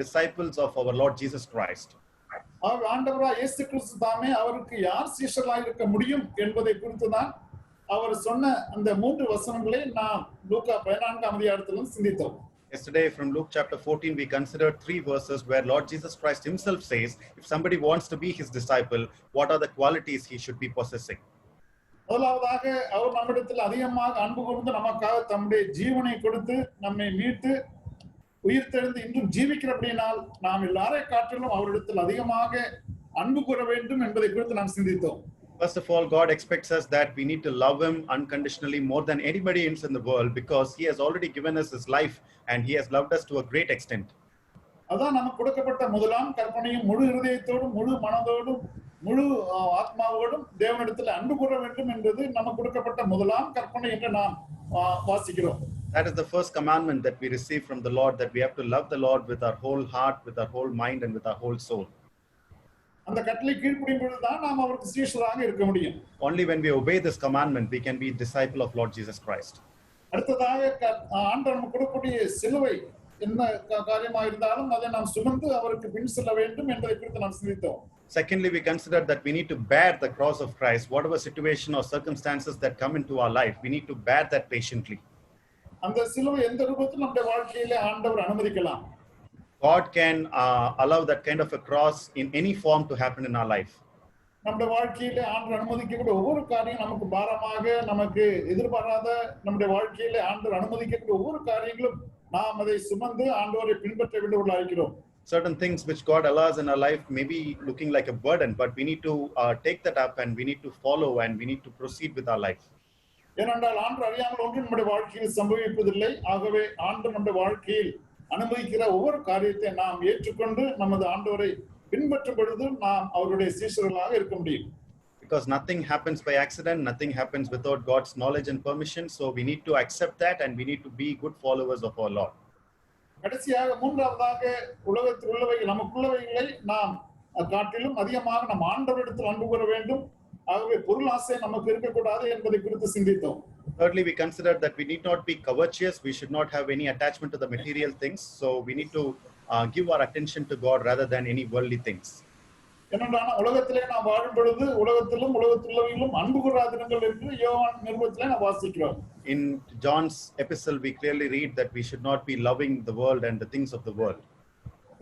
disciples of our Lord Jesus Christ. ஆண்டவராகிய இயேசு கிறிஸ்து தாமே அவருக்கு யார் சீஷர்களாக இருக்க முடியும் என்பதை குறித்து தான் அவர் சொன்ன அந்த 3 வசனங்களை நாம் லூக்கா 14ஆம் அதிகாரத்திலும் சிந்தித்தோம். Yesterday from Luke chapter 14, we considered 3 verses where Lord Jesus Christ himself says, if somebody wants to be his disciple, what are the qualities he should be possessing? முதலாவதாக அவர் நம்மிடத்தில் அதிகமாக அன்பு கூர்ந்து நமக்காக தம்முடைய ஜீவனை கொடுத்து நம்மை மீட்டு உயிர்த்தெழுந்து இன்றும் ஜீவிக்கிறபடியினால் நாம் எல்லாரை காட்டிலும் அவரிடத்தில் அதிகமாக அன்பு கூற வேண்டும் என்பதை குறித்து நாம் சிந்தித்தோம். First of all, God expects us that we need to love him unconditionally more than anybody else in the world, because he has already given us his life and he has loved us to a great extent. அதான் நமக்கு கொடுக்கப்பட்ட முதலாம் கற்பனையும் முழு இருதயத்தோடும் முழு மனதோடும் முழு ஆத்மாவோடும் தேவனிடத்தில் அன்பு கூற வேண்டும் என்பது நமக்கு கொடுக்கப்பட்ட முதலாம் கற்பனை என்று நாம் வாசிக்கிறோம். That is the first commandment that we receive from the Lord, that we have to love the Lord with our whole heart, with our whole mind and with our whole soul. அந்த கட்டளை கீழ்ப்படியும் பொழுது தான் நாம் அவருக்கு சீஷராக இருக்க முடியும். Only when we obey this commandment we can be a disciple of Lord Jesus Christ. அடுத்ததாக ஆண்டவர் நமக்கு கொடுக்கக்கூடிய சிலுவை என்ன காரியமாக இருந்தாலும் அதை நாம் சுமந்து அவருக்கு பின் செல்ல வேண்டும் என்பதை குறித்து நாம் சிந்தித்தோம். Secondly, we considered that we need to bear the cross of Christ. Whatever situation or circumstances that come into our life, we need to bear that patiently. அந்த சிலுவை எந்த ரூபத்தில் நம்முடைய வாழ்க்கையிலே ஆண்டவர் அனுமதிக்கலாம். God can allow that kind of a cross in any form to happen in our life. நம்முடைய வாழ்க்கையிலே ஆண்டவர் அனுமதிக்கக்கூடிய ஒவ்வொரு காரியம் நமக்கு பாரமாக, நமக்கு எதிர்பாராத நம்முடைய வாழ்க்கையிலே ஆண்டவர் அனுமதிக்கக்கூடிய ஒவ்வொரு காரியங்களும் நாம் அதை சுமந்து ஆண்டவரை பின்பற்ற வேண்டியவர்களாக இருக்கிறோம். Certain things which God allows in our life may be looking like a burden, but we need to take that up and we need to follow and we need to proceed with our life. ஏனென்றால் ஆண்டவர் அறியாமல் ஒன்றும் நம்முடைய வாழ்க்கையில் சம்பவிப்பதில்லை. ஆகவே ஆண்டவர் நம்முடைய வாழ்க்கையில் அனுமதிக்கிற ஒவ்வொரு காரியத்தை நாம் ஏற்றுக்கொண்டு நமது ஆண்டவரை பின்பற்றும் பொழுது நாம் அவருடைய சீஷர்களாக இருக்க முடியும். Because nothing happens by accident, nothing happens without God's knowledge and permission, so we need to accept that and we need to be good followers of our Lord. கடைசியாக மூன்றாவதாக உலகத்தில் உள்ளவைகள் நமக்குள்ளவைகளை நாம் காட்டிலும் அதிகமாக நம் ஆண்டவரிடத்தில் அன்பு கூற வேண்டும். ஆகவே பொருள் ஆசை நமக்கு இருக்கக்கூடாது என்பதை குறித்து சிந்தித்தோம். Thirdly, we considered that we need not be covetous. We should not have any attachment to the material things. So we need to give our attention to God rather than any worldly things. ஏனென்றால் உலகத்திலே நாம் வாழும் பொழுது உலகத்திலும் உலகத்துள்ளவையிலும் அன்பு கூறாதிருங்கள் என்று யோவான் நிருபத்திலே நாம் வாசிக்கிறோம். In John's epistle, we clearly read that we should not be loving the world and the things of the world.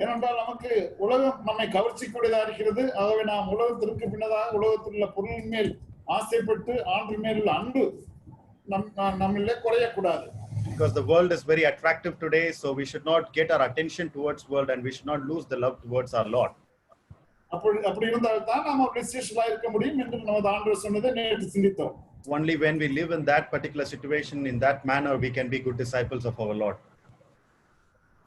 ஏனென்றால் நமக்கு உலகம் நம்மை கவர்ச்சிக்கூடியதா இருக்கிறது. ஆகவே நாம் உலகத்திற்கு பின்னதாக உலகத்தில் உள்ள பொருளின் மேல் ஆசைப்பட்டு ஆண்டவர் மேல் உள்ள அன்பு நம்மிலே குறையக்கூடாது. Because the world is very attractive today, so we should not get our attention towards world and we should not lose the love towards our Lord. அப்படி இருந்தால் தான் நாம் அவருடைய சீஷர்களாக இருக்க முடியும் என்று நமது ஆண்டவர் சொன்னதை நேற்று சிந்தித்தோம். Only when we live in that particular situation, in that manner, we can be good disciples of our Lord.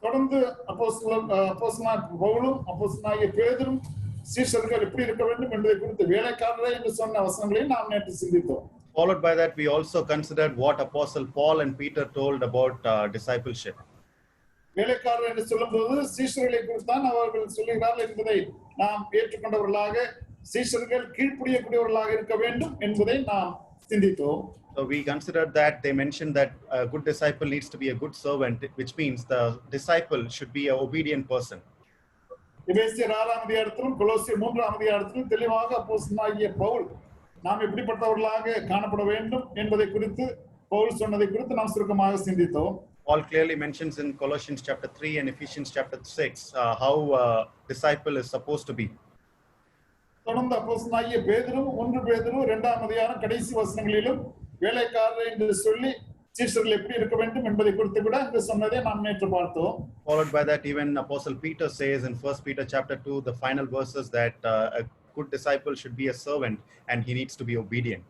தொடர்ந்து அப்போஸ்தலனாகிய பவுலும் அப்போஸ்தலனாகிய பேதுரும் சீஷர்கள் எப்படி இருக்க வேண்டும் என்பதை குறித்து வேலைக்காரரே என்று சொன்ன வசனங்களையும் நாம் நேற்று சிந்தித்தோம். Followed by that, we also considered what Apostle Paul and Peter told about discipleship. வேலைக்காரர் என்று சொல்லும்போது சீஷர்களை குறித்து தான் அவர்கள் சொல்லுகிறார்கள் என்பதை நாம் ஏற்றுக்கொண்டவர்களாக, சீஷர்கள் கீழ்ப்படியக்கூடியவர்களாக இருக்க வேண்டும் என்பதை நாம் சிந்தித்தோம். So we considered that they mentioned that a good disciple needs to be a good servant, which means the disciple should be an obedient person. எபேசியர் 6ஆம் அதிகாரத்திலும் கொலோசியர் 3ஆம் அதிகாரத்திலும் தெளிவாக அப்போஸ்தலனாகிய பவுல் நாம் எப்படிப்பட்டவர்களாக காணப்பட வேண்டும் என்பதை குறித்து பவுல் சொன்னதை குறித்து நாம் சுருக்கமாக சிந்தித்தோம். Paul clearly mentions in Colossians chapter 3 and Ephesians chapter 6 how a disciple is supposed to be. தொடர்ந்து அப்போஸ்தலனாகிய பேதுரு 1 பேதுரு 2ஆம் அதிகாரம் கடைசி வசனங்களிலும் வேலைக்காரர் என்று சொல்லி சீஷர்கள் எப்படி இருக்க வேண்டும் என்பதை குறித்து கூட அங்கு சொன்னதை நாம் நேற்று பார்த்தோம். Followed by that, even Apostle Peter says in 1 Peter chapter 2, the final verses, that a good disciple should be a servant and he needs to be obedient.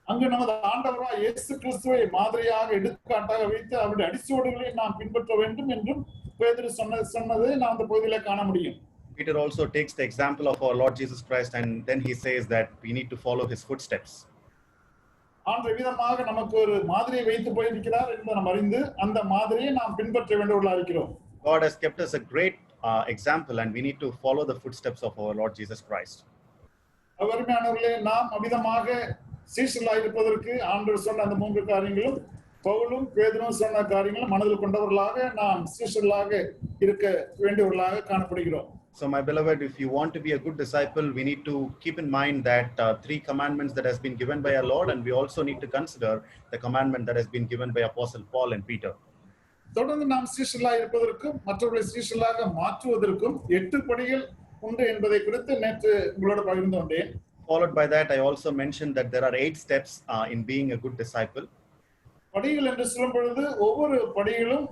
அங்கு நமது ஆண்டவராய் இயேசு கிறிஸ்துவை மாதிரியாக எடுத்துக்காட்டாக வைத்து அவருடைய அடிச்சுவடுகளை நாம் பின்பற்ற வேண்டும் என்றும் பேதுரு சொன்னதை நாம் அந்த பகுதியில காண முடியும். Peter also takes the example of our Lord Jesus Christ, and then he says that we need to follow his footsteps. ஆண்டவர் விதமாக நமக்கு ஒரு மாதிரியை வைத்து போயிருக்கிறார் என்பதை நாம் அறிந்து அந்த மாதிரியை நாம் பின்பற்ற வேண்டியவர்களாக இருக்கிறோம். God has kept us a great example, and we need to follow the footsteps of our Lord Jesus Christ. அருமையானவர்களே, நாம் அவிதமாக சீஷர்களாக இருப்பதற்கு ஆண்டவர் சொன்ன அந்த 3 காரியங்களும் பவுலும் பேதுரும் சொன்ன காரியங்களும் மனதில் கொண்டவர்களாக நாம் சீஷர்களாக இருக்க வேண்டியவர்களாக காணப்படுகிறோம். So my beloved, if you want to be a good disciple, we need to keep in mind that 3 commandments that has been given by our Lord, and we also need to consider the commandment that has been given by Apostle Paul and Peter. தொடர்ந்து நாம் சீஷர்களாக இருப்பதற்கும் மற்றவர்களை சீஷர்களாக மாற்றுவதற்கும் 8 படிகள் உண்டு என்பதை குறித்து நேற்று உங்களோட பகிர்ந்து கொண்டேன். Followed by that, I also mentioned that there are 8 steps in being a good disciple. படிகள் என்று சொல்லும் பொழுது ஒவ்வொரு படிகளும்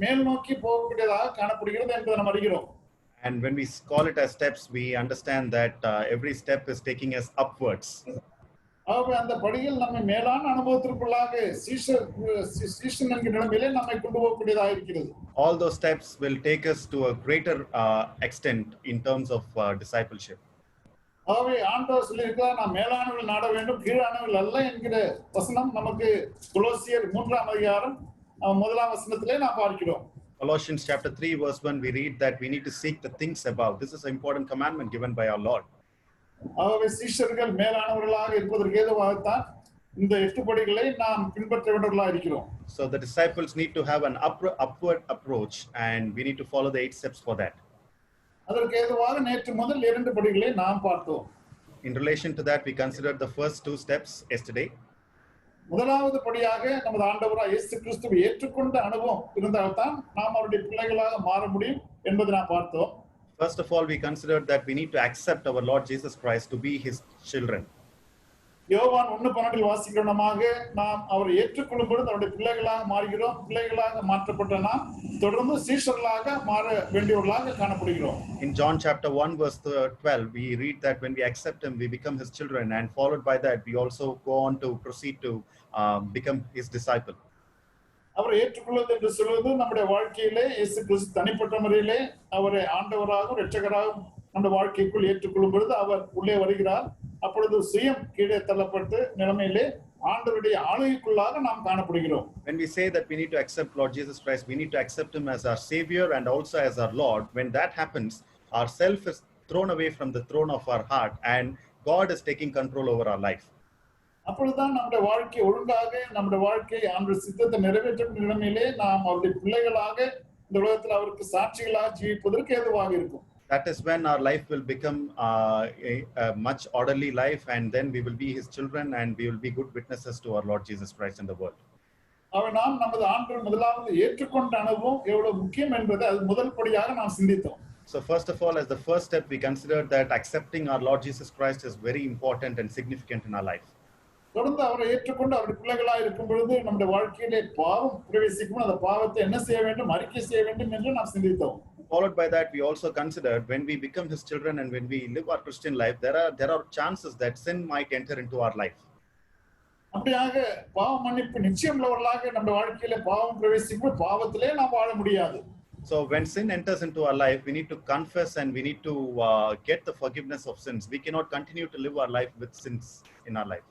மேல் நோக்கி போகக்கூடியதாக காணப்படுகிறது என்பதை நாம் அறிகிறோம். And when we call it as steps, we understand that every step is taking us upwards. ஆகவே அந்த படிகள் நம்மை மேலான அனுபவத்திற்குள்ளாக சீஷன் என்கிற நிலைமையிலே நம்மை கொண்டு போகக்கூடியதாக இருக்கிறது. All those steps will take us to a greater extent in terms of discipleship. ஆகவே ஆண்டவர் சொல்லியிருக்கிறார், நாம் மேலானவர்கள் நாட வேண்டும், கீழானவர்கள் அல்ல என்கிற வசனம் நமக்கு கொலோசியர் 3ஆம் அதிகாரம் 1ஆம் வசனத்திலே நாம் பார்க்கிறோம். Colossians chapter 3 verse 1, we read that we need to seek the things above. This is an important commandment given by our Lord. ஆகவே சீஷர்கள் மேலானவர்களாக இருப்பதற்கு ஏதுவாகத்தான் இந்த 8 படிகளை நாம் பின்பற்ற வேண்டியவர்களாக இருக்கிறோம். So the disciples need to have an upward approach, and we need to follow the 8 steps for that. அதற்கு ஏதுவாக நேற்று முதல் 2 படிகளை நாம் பார்த்தோம். In relation to that, we considered the first 2 steps yesterday. முதலாவது படியாக நமது ஆண்டவராய் இயேசு கிறிஸ்துவை ஏற்றுக்கொண்ட அனுபவம் இருந்தால்தான் நாம் அவருடைய பிள்ளைகளாக மாற முடியும் என்பதை நாம் பார்த்தோம். First of all, we considered that we need to accept our Lord Jesus Christ to be his children. யோவான் 1:12 வாசிக்கிறோமாக நாம் அவரை ஏற்றுக்கொள்ளும் பொழுது அவருடைய பிள்ளைகளாக மாறுகிறோம். பிள்ளைகளாக மாற்றப்பட்ட நாம் தொடர்ந்து சீஷர்களாக மாற வேண்டியவர்களாக காணப்படுகிறோம். In John chapter 1 verse 12, we read that when we accept him, we become his children, and followed by that, we also go on to proceed to become his disciple. அவரை ஏற்றுக்கொள்வது என்று சொல்வது நம்முடைய வாழ்க்கையிலே இயேசு கிறிஸ்து தனிப்பட்ட முறையிலே அவரை ஆண்டவராகவும் இரட்சகராகவும் நம்முடைய வாழ்க்கைக்குள் ஏற்றுக்கொள்ளும் பொழுது அவர் உள்ளே வருகிறார். அப்பொழுது சுயம் கீழே தள்ளப்பட்டு நிலைமையிலே ஆண்டவருடைய ஆளுகைக்குள்ளாக நாம் காணப்படுகிறோம். When we say that we need to accept Lord Jesus Christ, we need to accept him as our Savior and also as our Lord. When that happens, our self is thrown away from the throne of our heart, and God is taking control over our life. அப்பொழுதுதான் நம்முடைய வாழ்க்கை ஒழுங்காக நம்முடைய வாழ்க்கை ஆண்டவர் சித்தத்தை நிறைவேற்றும் நிலைமையிலே நாம் அவருடைய பிள்ளைகளாக இந்த உலகத்தில் அவருக்கு சாட்சிகளாக ஜீவிப்பதற்கு ஏதுவாக இருக்கும். That is when our life will become a much orderly life, and then we will be his children, and we will be good witnesses to our Lord Jesus Christ in the world. அவன் நாம் நமது ஆண்டவர் முதலாவது ஏற்றுக்கொண்ட அனுபவம் எவ்வளவு முக்கியம் என்பதை அது முதல் படியாக நாம் சிந்தித்தோம். So first of all, as the first step, we considered that accepting our Lord Jesus Christ is very important and significant in our life. தொடர்ந்து அவரை ஏற்றுக்கொண்டு அவருடைய பிள்ளைகளாக இருக்கும் பொழுது நம்முடைய வாழ்க்கையிலே பாவம் பிரவேசிக்கும், அந்த பாவத்தை என்ன செய்ய வேண்டும், அறிக்கை செய்ய வேண்டும் என்று நாம் சிந்தித்தோம். Followed by that, we also considered when we become his children and when we live our Christian life, there are chances that sin might enter into our life. அப்படியாக பாவ மன்னிப்பு நிச்சயம் உள்ளவர்களாக நம்ம வாழ்க்கையில பாவம் பிரவேசிக்கும், பாவத்திலே நாம் வாழ முடியாது. So when sin enters into our life, we need to confess and we need to get the forgiveness of sins. We cannot continue to live our life with sins in our life.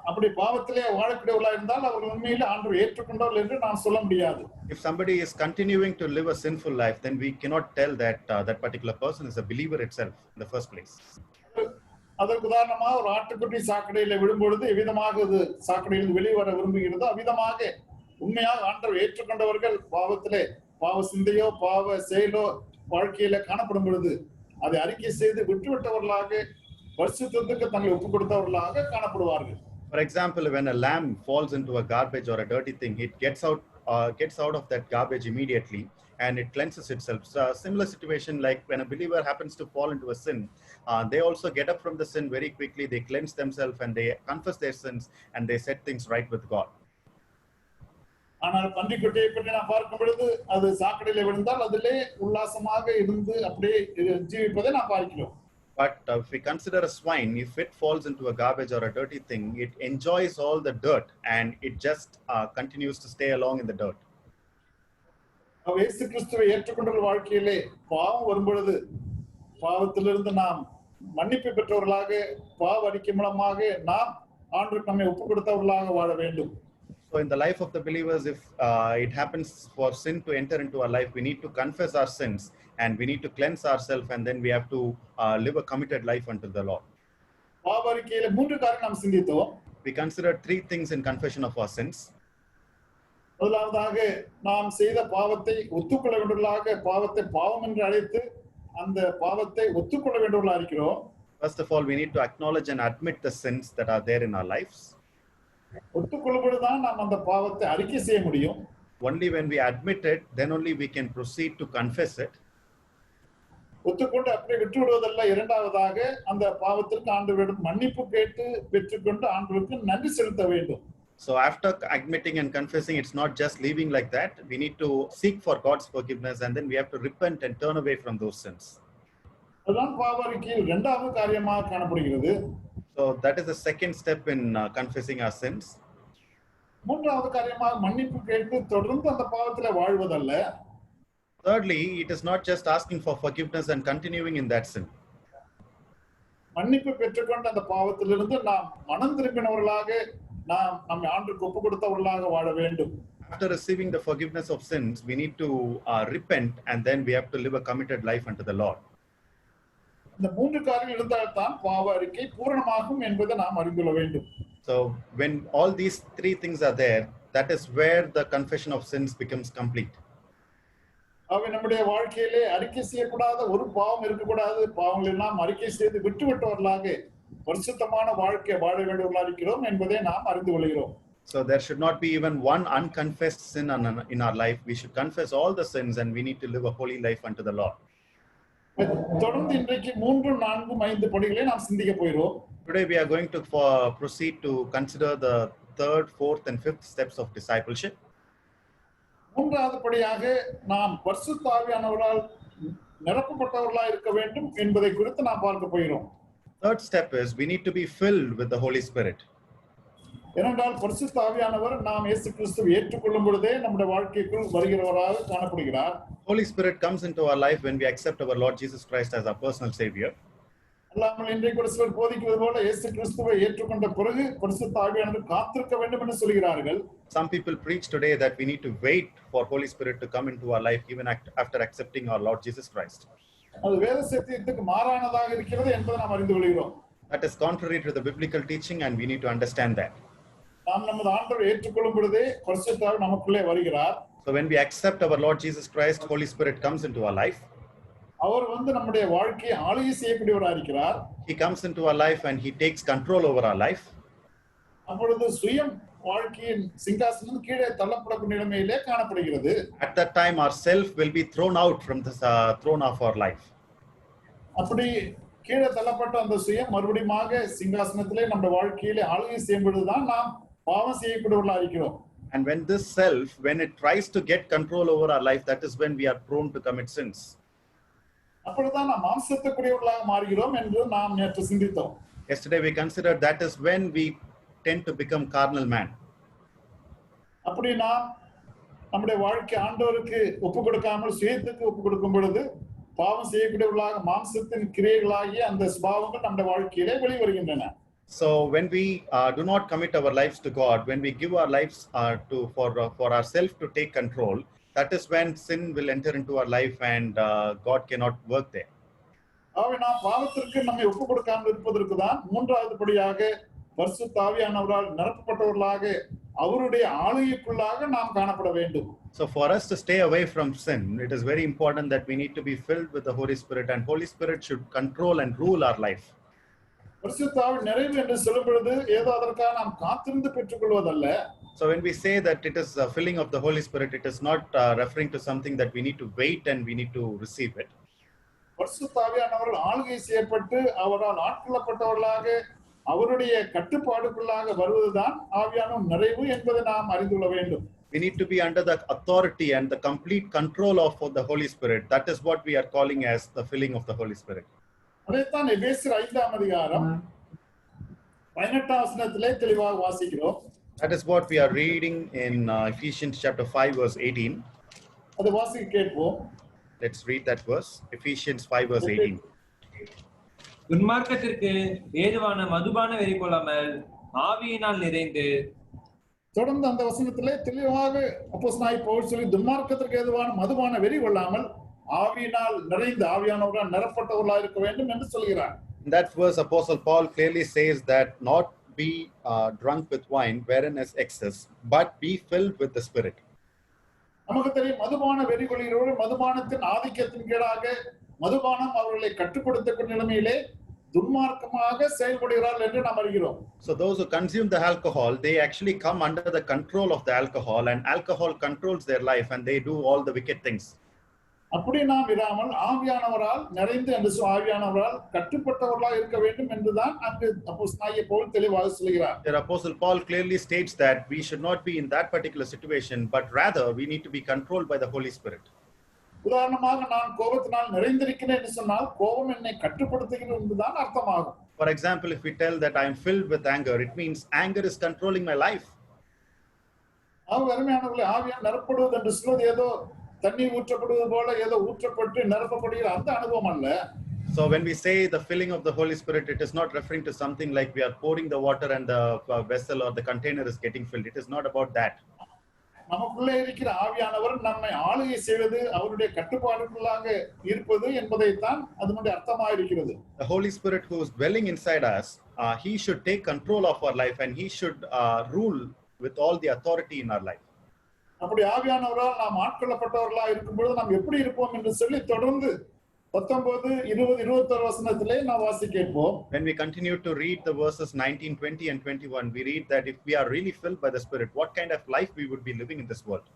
அப்படி பாவத்திலே வாழக்கூடியவர்களாக இருந்தால் அவர்கள் உண்மையிலே ஆண்டவரை ஏற்றுக்கொண்டவர்கள் என்று நாம் சொல்ல முடியாது. If somebody is continuing to live a sinful life, then we cannot tell that that particular person is a believer itself in the first place. அதற்கு உதாரணமாக ஒரு ஆட்டுக்குட்டி சாக்கடையில விடும்பொழுது எவ்விதமாக அது சாக்கடையில் வெளியே வர விரும்புகிறதோ அவ்விதமாக உண்மையாக ஆண்டவரை ஏற்றுக்கொண்டவர்கள் பாவத்திலே பாவ சிந்தையோ பாவ செயலோ வாழ்க்கையில காணப்படும் பொழுது அதை அறிக்கை செய்து விட்டுவிட்டவர்களாக பரிசுத்தத்துக்கு தங்களை ஒப்புக் கொடுத்தவர்களாக காணப்படுவார்கள். For example, when a lamb falls into a garbage or a dirty thing, it gets out gets out of that garbage immediately and it cleanses itself. So a similar situation like when a believer happens to fall into a sin, they also get up from the sin very quickly, they cleanse themselves and they confess their sins and they set things right with God. ஆனால் பன்றிக்குட்டியை பற்றி நான் பார்க்கும் பொழுது அது சாக்கடையில விழுந்தால் அதிலே உல்லாசமாக இருந்து அப்படியே ஜீவிப்பதை நான் பார்க்கிறோம். But if we consider a swine, if it falls into a garbage or a dirty thing, it enjoys all the dirt and it just continues to stay along in the dirt. இயேசு கிறிஸ்துவை ஏற்றுக்கொண்ட வாழ்க்கையிலே பாவம் வரும்பொழுது பாவத்திலிருந்து நாம் மன்னிப்பு பெற்றவர்களாக பாவ அறிக்கை மூலமாக நாம் ஆண்டவருக்கு நம்மை ஒப்பு கொடுத்தவர்களாக வாழ வேண்டும். So in the life of the believers, if it happens for sin to enter into our life, we need to confess our sins and we need to cleanse ourselves, and then we have to live a committed life unto the Lord. பாவ அறிக்கையிலே மூன்று காரியம் நாம் சிந்தித்தோம். We considered three things in confession of our sins. முதலாவதாக நாம் செய்த பாவத்தை ஒத்துக்கொள்ள வேண்டுவர்களாக பாவத்தை பாவம் என்று அழைத்து அந்த பாவத்தை ஒத்துக்கொள்ள வேண்டுவர்களாக இருக்கிறோம். First of all, we need to acknowledge and admit the sins that are there in our lives. ஒத்துக்கொள்ளும்போதுதான் நாம் அந்த பாவத்தை அறிக்கை செய்ய முடியும். Only when we admit it, then only we can proceed to confess it. ஒத்துக்கொண்டு அப்படியே விட்டு விடுவதல்ல, இரண்டாவதாக அந்த பாவத்திற்கு ஆண்டவரிடம் மன்னிப்பு கேட்டு பெற்றுக்கொண்டு ஆண்டவருக்கு நன்றி செலுத்த வேண்டும். So after admitting and confessing, it's not just leaving like that. We need to seek for God's forgiveness and then we have to repent and turn away from those sins. அதுதான் பாவ அறிக்கையில் இரண்டாவது காரியமாக காணப்படுகிறது. So that is the second step in confessing our sins. மூன்றாவது காரியமாக மன்னிப்பு கேட்டு தொடர்ந்து அந்த பாவத்திலே வாழ்வதல்ல. Thirdly, it is not just asking for forgiveness and continuing in that sin. மன்னிப்பு பெற்றுக்கொண்ட அந்த பாவத்திலிருந்து நாம் மனம் திரும்பினவர்களாக நாம் நம்மை ஆண்டவருக்கு ஒப்பு கொடுத்தவர்களாக வாழ வேண்டும். After receiving the forgiveness of sins, we need to repent and then we have to live a committed life unto the Lord. இந்த மூன்று காரியங்கள் இருந்தால் தான் பாவ அறிக்கை பூரணமாகும் என்பதை நாம் அறிந்து கொள்ள வேண்டும். So when all these three things are there, that is where the confession of sins becomes complete. அவை நம்முடைய வாழ்க்கையிலே அறிக்கை செய்யக்கூடாத ஒரு பாவம் இருக்கக்கூடாது. பாவங்கள் எல்லாம் அறிக்கை செய்து விட்டுவிட்டவர்களாக பரிசுத்தமான வாழ்க்கை வாழ வேண்டியவர்களாக இருக்கிறோம் என்பதை நாம் அறிந்து கொள்கிறோம். So there should not be even one unconfessed sin in our life. We should confess all the sins and we need to live a holy life unto the Lord. தொடர்ந்து இன்றைக்கு 3, 4, 5 படிகளை நாம் சிந்திக்க போகிறோம். Today we are going to proceed to consider the third, fourth and fifth steps of discipleship. மூன்றாவது படியாக நாம் பரிசுத்த ஆவியானவரால் நிரப்பப்பட்டவர்களாக இருக்க வேண்டும் என்பதை குறித்து நாம் பார்க்க போகிறோம். Third step is we need to be filled with the Holy Spirit. ஏனென்றால் பரிசுத்த ஆவியானவர் நாம் இயேசு கிறிஸ்துவை ஏற்றுக்கொள்ளும் பொழுதே நம்முடைய வாழ்க்கைக்குள் வருகிறவராக காணப்படுகிறார். Holy Spirit comes into our life when we accept our Lord Jesus Christ as our personal Savior. அல்லாமல் இன்றைக்கு ஒரு சிலர் போதிக்கிறது போல இயேசு கிறிஸ்துவை ஏற்றுக்கொண்ட பிறகு பரிசுத்த ஆவியானவர் காத்திருக்க வேண்டும் என்று சொல்கிறார்கள். Some people preach today that we need to wait for Holy Spirit to come into our life even after accepting our Lord Jesus Christ. அது வேத சத்தியத்துக்கு மாறானதாக இருக்கிறது என்பதை நாம் அறிந்து கொள்கிறோம். That is contrary to the biblical teaching and we need to understand that. நாம் நமது ஆண்டவரை ஏற்றுக்கொள்ளும் பொழுதே பரிசுத்த ஆவி நமக்குள்ளே வருகிறார். So when we accept our Lord Jesus Christ, Holy Spirit comes into our life. அவர் நம்முடைய வாழ்க்கையை ஆளுகை செய்யக்கூடியவராக இருக்கிறார். He comes into our life and he takes control over our life. அப்பொழுது சுயம் வாழ்க்கையின் சிங்காசனம் கீழே தள்ளப்படக்கூடிய நிலைமையிலே காணப்படுகிறது. At that time our self will be thrown out from the throne of our life. அப்படி கீழே தள்ளப்பட்ட அந்த சுயம் மறுபடியும் சிங்காசனத்திலே நம்முடைய வாழ்க்கையிலே ஆளுகை செய்யும் பொழுதுதான் நாம் பாவம் செய்யக்கூடியவர்களாக இருக்கிறோம். And when this self, when it tries to get control over our life, that is when we are prone to commit sins. அப்பொழுதுதான் நாம் மாம்சத்துக்குரியவர்களாக மாறுகிறோம் என்று நாம் நேற்று சிந்தித்தோம். Yesterday we considered that is when we tend to become carnal man. அப்படி நாம் நம்முடைய வாழ்க்கை ஆண்டவருக்கு ஒப்பு கொடுக்காமல் சுயத்துக்கு ஒப்பு கொடுக்கும் பொழுது பாவம் செய்யக்கூடியவர்களாக மாம்சத்தின் கிரியைகளாகிய அந்த சுபாவங்கள் நம்முடைய வாழ்க்கையிலே வெளிவருகின்றன. So when we do not commit our lives to God, when we give our lives for ourselves to take control, that is when sin will enter into our life and God cannot work there. ஆகவே நாம் பாவத்திற்கு நம்மை ஒப்பு கொடுக்காமல் இருப்பதற்கு தான் மூன்றாவது படியாக பரிசுத்த ஆவியானவரால் நிரப்பப்பட்டவர்களாக அவருடைய ஆளுகைக்குள்ளாக நாம் காணப்பட வேண்டும். So for us to stay away from sin, it is very important that we need to be filled with the Holy Spirit, and Holy Spirit should control and rule our life. பரிசுத்த ஆவி நிறைவு என்று சொல்லும் பொழுது ஏதோ அதற்காக நாம் காத்திருந்து பெற்றுக்கொள்வதல்ல. So when we say that it is a filling of the Holy Spirit, it is not referring to something that we need to wait and we need to receive it. பரிசுத்த ஆவியானவர்கள் ஆளுகை செய்யப்பட்டு அவரால் ஆட்கொள்ளப்பட்டவர்களாக அவருடைய கட்டுப்பாடுக்குள்ளாக வருவதுதான் ஆவியான நிறைவு என்பதை நாம் அறிந்து கொள்ள வேண்டும். We need to be under the authority and the complete control of the Holy Spirit. That is what we are calling as the filling of the Holy Spirit. அதைத்தான் எபேசியர் 5ஆம் அதிகாரம் 18ஆம் வசனத்திலே தெளிவாக வாசிக்கிறோம். That is what we are reading in Ephesians chapter 5 verse 18. அதை வாசிக்க கேட்போம். Let's read that verse. Ephesians 5 verse 18. துன்மார்க்கத்திற்கு ஏதுவான மதுபான வெறி கொள்ளாமல் ஆவியினால் நிறைந்து. தொடர்ந்து அந்த வசனத்திலே தெளிவாக அப்போஸ்தலனாகிய பவுல் சொல்லி துன்மார்க்கத்திற்கு ஏதுவான மதுபான வெறி கொள்ளாமல் ஆவியினால் நிறைந்து ஆவியானவரால் நிரப்பப்பட்டவர்களாக இருக்க வேண்டும் என்று சொல்கிறார். In that verse, Apostle Paul clearly says that not be drunk with wine, wherein is excess, but be filled with the Spirit. நமக்கு தெரியும் மதுபான வெறி கொள்கிறவர்கள் மதுபானத்தின் ஆதிக்கத்தின் கீழாக மதுபானம் அவர்களை கட்டுப்படுத்தக்கூடிய நிலைமையிலே துன்மார்க்கமாக செயல்படுகிறார்கள் என்று நாம் அறிகிறோம். So those who consume the alcohol, they actually come under the control of the alcohol, and alcohol controls their life and they do all the wicked things. அப்படி நாம் இராமல் ஆவியானவரால் நிறைந்து என்று ஆவியானவரால் கட்டுப்பட்டவர்களாக இருக்க வேண்டும் என்றுதான் அங்கு அப்போஸ்தலனாகிய பவுல் தெளிவாக சொல்கிறார். The Apostle Paul clearly states that we should not be in that particular situation, but rather we need to be controlled by the Holy Spirit. உதாரணமாக நான் கோபத்தினால் நிறைந்திருக்கிறேன் என்று சொன்னால் கோபம் என்னை கட்டுப்படுத்துகிறது என்றுதான் அர்த்தமாகும். For example, if we tell that I am filled with anger, it means anger is controlling my life. அருமையானவர்களே, ஆவியால் நிரப்படுவது என்று சொல்வது ஏதோ தண்ணீர் ஊற்றப்படுவது போல ஏதோ ஊற்றப்பட்டு நிரப்பப்படுகிற அந்த அனுபவம் அல்ல. So when we say the filling of the Holy Spirit, it is not referring to something like we are pouring the water and the vessel or the container is getting filled. It is not about that. நமக்குள்ளே இருக்கிற ஆவியானவர் நம்மை ஆளுகை செய்வது அவருடைய கட்டுப்பாடுக்குள்ளாக இருப்பது என்பதைத்தான் அதனுடைய அர்த்தமாக இருக்கிறது. The Holy Spirit who is dwelling inside us, he should take control of our life and he should rule with all the authority in our life. அப்படி ஆவியானவரால் நாம் ஆட்கொள்ளப்பட்டவர்களாக இருக்கும்போது நாம் எப்படி இருப்போம் என்று சொல்லி தொடர்ந்து 19, 20, 21 வசனத்திலே நாம் வாசிக்க கேட்போம். When we continue to read the verses 19, 20 and 21, we read that if we are really filled by the Spirit, what kind of life we would be living in this world.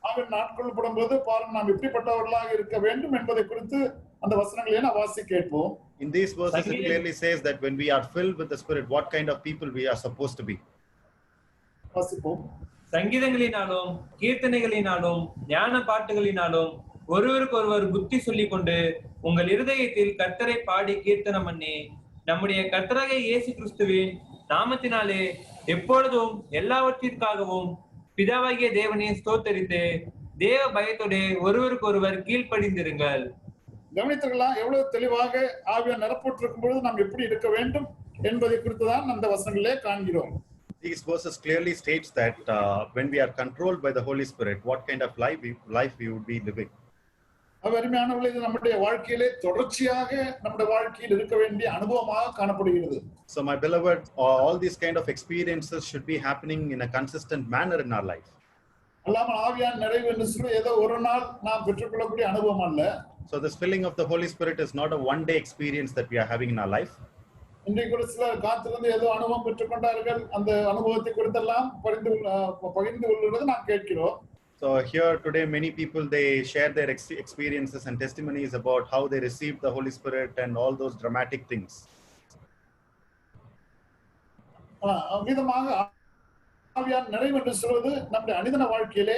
ஆவியானவர் ஆட்கொள்ளப்படும் போது பாருங்க நாம் எப்படிப்பட்டவர்களாக இருக்க வேண்டும் என்பதை குறித்து அந்த வசனங்களை நாம் வாசிக்க கேட்போம். In these verses it clearly says that when we are filled with the Spirit, what kind of people we are supposed to be. வாசிப்போம். சங்கீதங்களினாலும் கீர்த்தனைகளினாலும் ஞான பாட்டுகளினாலும் ஒருவருக்கு ஒருவர் புத்தி சொல்லிக் கொண்டு உங்கள் இருதயத்தில் கர்த்தரை பாடி கீர்த்தனம் பண்ணி நம்முடைய கர்த்தராகிய இயேசு கிறிஸ்துவின் நாமத்தினாலே எப்பொழுதும் எல்லாவற்றிற்காகவும் பிதாவாகிய தேவனை ஸ்தோத்தரித்து தேவ பயத்தோடு ஒருவருக்கு ஒருவர் கீழ்ப்படிந்திருங்கள். கவனித்தீர்களா எவ்வளவு தெளிவாக ஆவியால் நிரப்பப்பட்டிருக்கும் பொழுது நாம் எப்படி இருக்க வேண்டும் என்பதை குறித்து தான் அந்த வசனங்களிலே காண்கிறோம். These verses clearly states that when we are controlled by the Holy Spirit, what kind of life we would be living. அருமையானவர்களே, இது நம்முடைய வாழ்க்கையிலே தொடர்ச்சியாக நம்முடைய வாழ்க்கையில் இருக்க வேண்டிய அனுபவமாக காணப்படுகிறது. So my beloved, all these kind of experiences should be happening in a consistent manner in our life. அல்லாமல் ஆவியான் நிறைவு என்று சொல்லி ஏதோ ஒரு நாள் நாம் பெற்றுக்கொள்ளக்கூடிய அனுபவம் அல்ல. So this filling of the Holy Spirit is not a one-day experience that we are having in our life. இன்றைக்கு கூட சிலர் காத்திருந்து ஏதோ அனுபவம் பெற்றுக்கொண்டார்கள், அந்த அனுபவத்தை குறித்தெல்லாம் பகிர்ந்து கொள்வது நாம் கேட்கிறோம். So here today many people they share their experiences and testimonies about how they received the Holy Spirit and all those dramatic things. விதமாக ஆவியான் நிறைவு என்று சொல்வது நம்முடைய அனுதின வாழ்க்கையிலே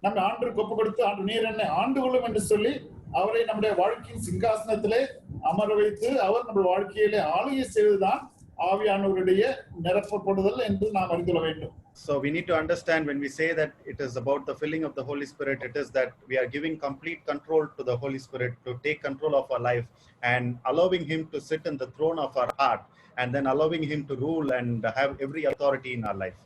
நம்ம ஆண்டவருக்கு ஒப்பு கொடுத்து ஆண்டு நீர் என்னை ஆண்டு கொள்ளும் என்று சொல்லி அவரை நம்முடைய வாழ்க்கையின் சிங்காசனத்திலே அமர வைத்து அவர் நம்முடைய வாழ்க்கையிலே ஆளுகை செய்வதுதான் ஆவியானவருடைய நிரப்பப்படுதல் என்று நாம் அறிந்து கொள்ள வேண்டும். So we need to understand when we say that it is about the filling of the Holy Spirit, it is that we are giving complete control to the Holy Spirit to take control of our life and allowing him to sit in the throne of our heart and then allowing him to rule and have every authority in our life.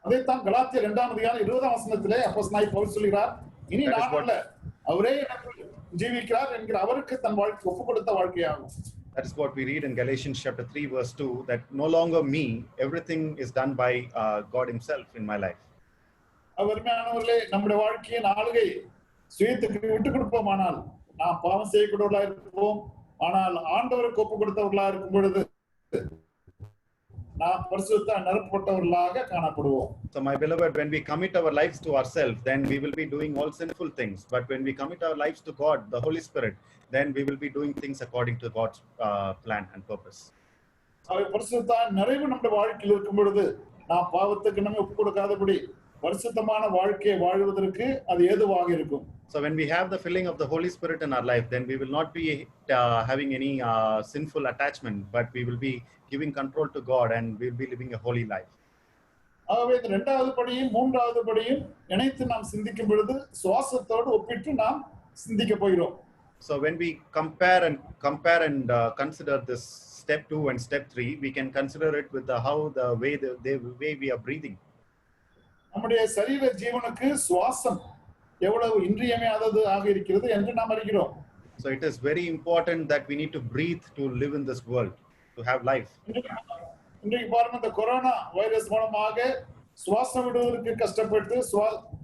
அதைத்தான் கலாத்தியர் 2ஆம் அதிகாரம் 20ஆம் வசனத்திலே அப்போஸ்தலனாகிய பவுல் சொல்கிறார், இனி நான் அல்ல அவரே எனக்கு ஜீவிக்கிறார் என்கிற அவருக்கு தன் வாழ்க்கை ஒப்பு கொடுத்த வாழ்க்கையாகும். That is what we read in Galatians chapter 3 verse 2, that no longer me, everything is done by God himself in my life. அருமையானவர்களே, நம்முடைய வாழ்க்கையின் ஆளுகை சுயத்துக்கு விட்டு கொடுப்போமானால் நாம் பாவம் செய்யக்கூடியவர்களாக இருப்போம். ஆனால் ஆண்டவருக்கு ஒப்பு கொடுத்தவர்களாக இருக்கும் பொழுது நாம் பரிசுத்த நிரப்பப்பட்டவர்களாக காணப்படுவோம். So my beloved, when we commit our lives to ourselves, then we will be doing all sinful things. But when we commit our lives to God, the Holy Spirit, then we will be doing things according to God's plan and purpose. பரிசுத்த நிறைவு நம்முடைய வாழ்க்கையில் இருக்கும் பொழுது நாம் பாவத்துக்கு நம்ம ஒப்பு கொடுக்காதபடி பரிசுத்தமான வாழ்க்கையை வாழ்வதற்கு அது ஏதுவாக இருக்கும். So when we have the filling of the Holy Spirit in our life, then we will not be having any sinful attachment, but we will be giving control to God and we will be living a holy life. ஆகவே இந்த இரண்டாவது படியும் மூன்றாவது படியும் இணைத்து நாம் சிந்திக்கும் பொழுது சுவாசத்தோடு ஒப்பிட்டு நாம் சிந்திக்க போகிறோம். So when we compare and consider this step 2 and step 3, we can consider it with the way we are breathing. நம்முடைய சரீர ஜீவனுக்கு சுவாசம் எவ்வளவு இன்றியமையாதது ஆக இருக்கிறது என்று நாம் அறிகிறோம். So it is very important that we need to breathe to live in this world, to have life. இன்றைக்கு பாருங்க, இந்த கொரோனா வைரஸ் மூலமாக சுவாசம் விடுவதற்கு கஷ்டப்பட்டு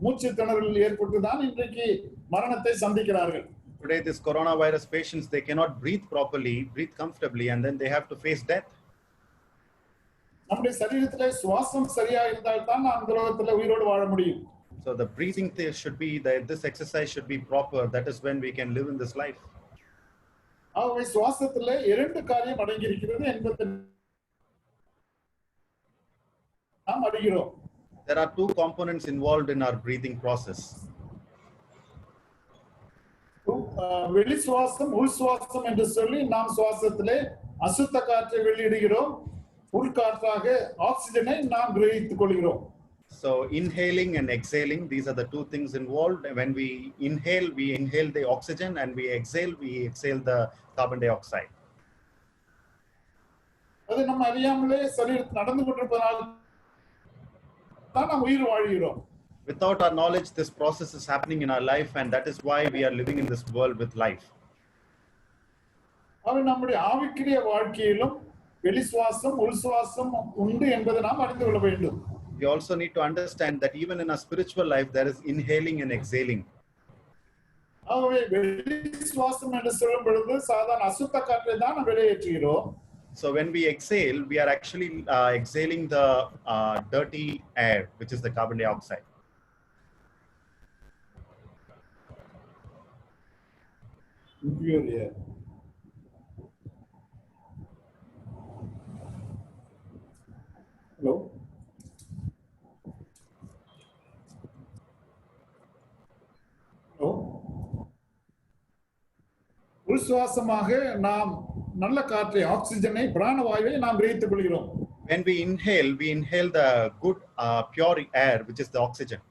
மூச்சு திணறல் ஏற்பட்டு தான் இன்றைக்கு மரணத்தை சந்திக்கிறார்கள். Today this coronavirus patients, they cannot breathe properly, breathe comfortably, and then they have to face death. நம்முடைய சரீரத்திலே சுவாசம் சரியா இருந்தால் தான் நாம் இந்த உலகத்திலே உயிரோடு வாழ முடியும். So the breathing should be, this exercise should be proper. That is when we can live in this life. ஆகவே சுவாசத்திலே இரண்டு காரியம் அடங்கி இருக்கிறது என்பதை நாம் அறிகிறோம். There are two components involved in our breathing process. வெளி சுவாசம், உள் சுவாசம் என்று சொல்லி நாம் சுவாசத்திலே அசுத்த காற்றை வெளியிடுகிறோம், உள்காற்றாக ஆக்சிஜனை நாம் கிரகித்துக் கொள்கிறோம். So inhaling and exhaling, these are the two things involved. When we inhale the oxygen, and we exhale the carbon dioxide. அது நம்ம அறியாமலே சரீரத்தில் நடந்து கொண்டிருப்பதால் தான் நாம் உயிர் வாழ்கிறோம். Without our knowledge, this process is happening in our life, and that is why we are living in this world with life. அவன் நம்முடைய ஆவிக்குரிய வாழ்க்கையிலும் வெளி சுவாசம் உள் சுவாசம் உண்டு என்பதை நாம் அறிந்து கொள்ள வேண்டும். We also need to understand that even in our spiritual life, there is inhaling and exhaling. ஆகவே வெளி சுவாசம் என்று சொல்லும் பொழுது சாதாரண அசுத்த காற்றை தான் நாம் வெளியேற்றுகிறோம். So when we exhale, we are actually exhaling the dirty air, which is the carbon dioxide. Impure air. Hello. Hello. உள்சுவாசமாக நாம் நல்ல காற்றை, ஆக்சிஜனை, பிராணவாயுவை நாம் கிரகித்துக் கொள்கிறோம். When we inhale the good pure air, which is the oxygen.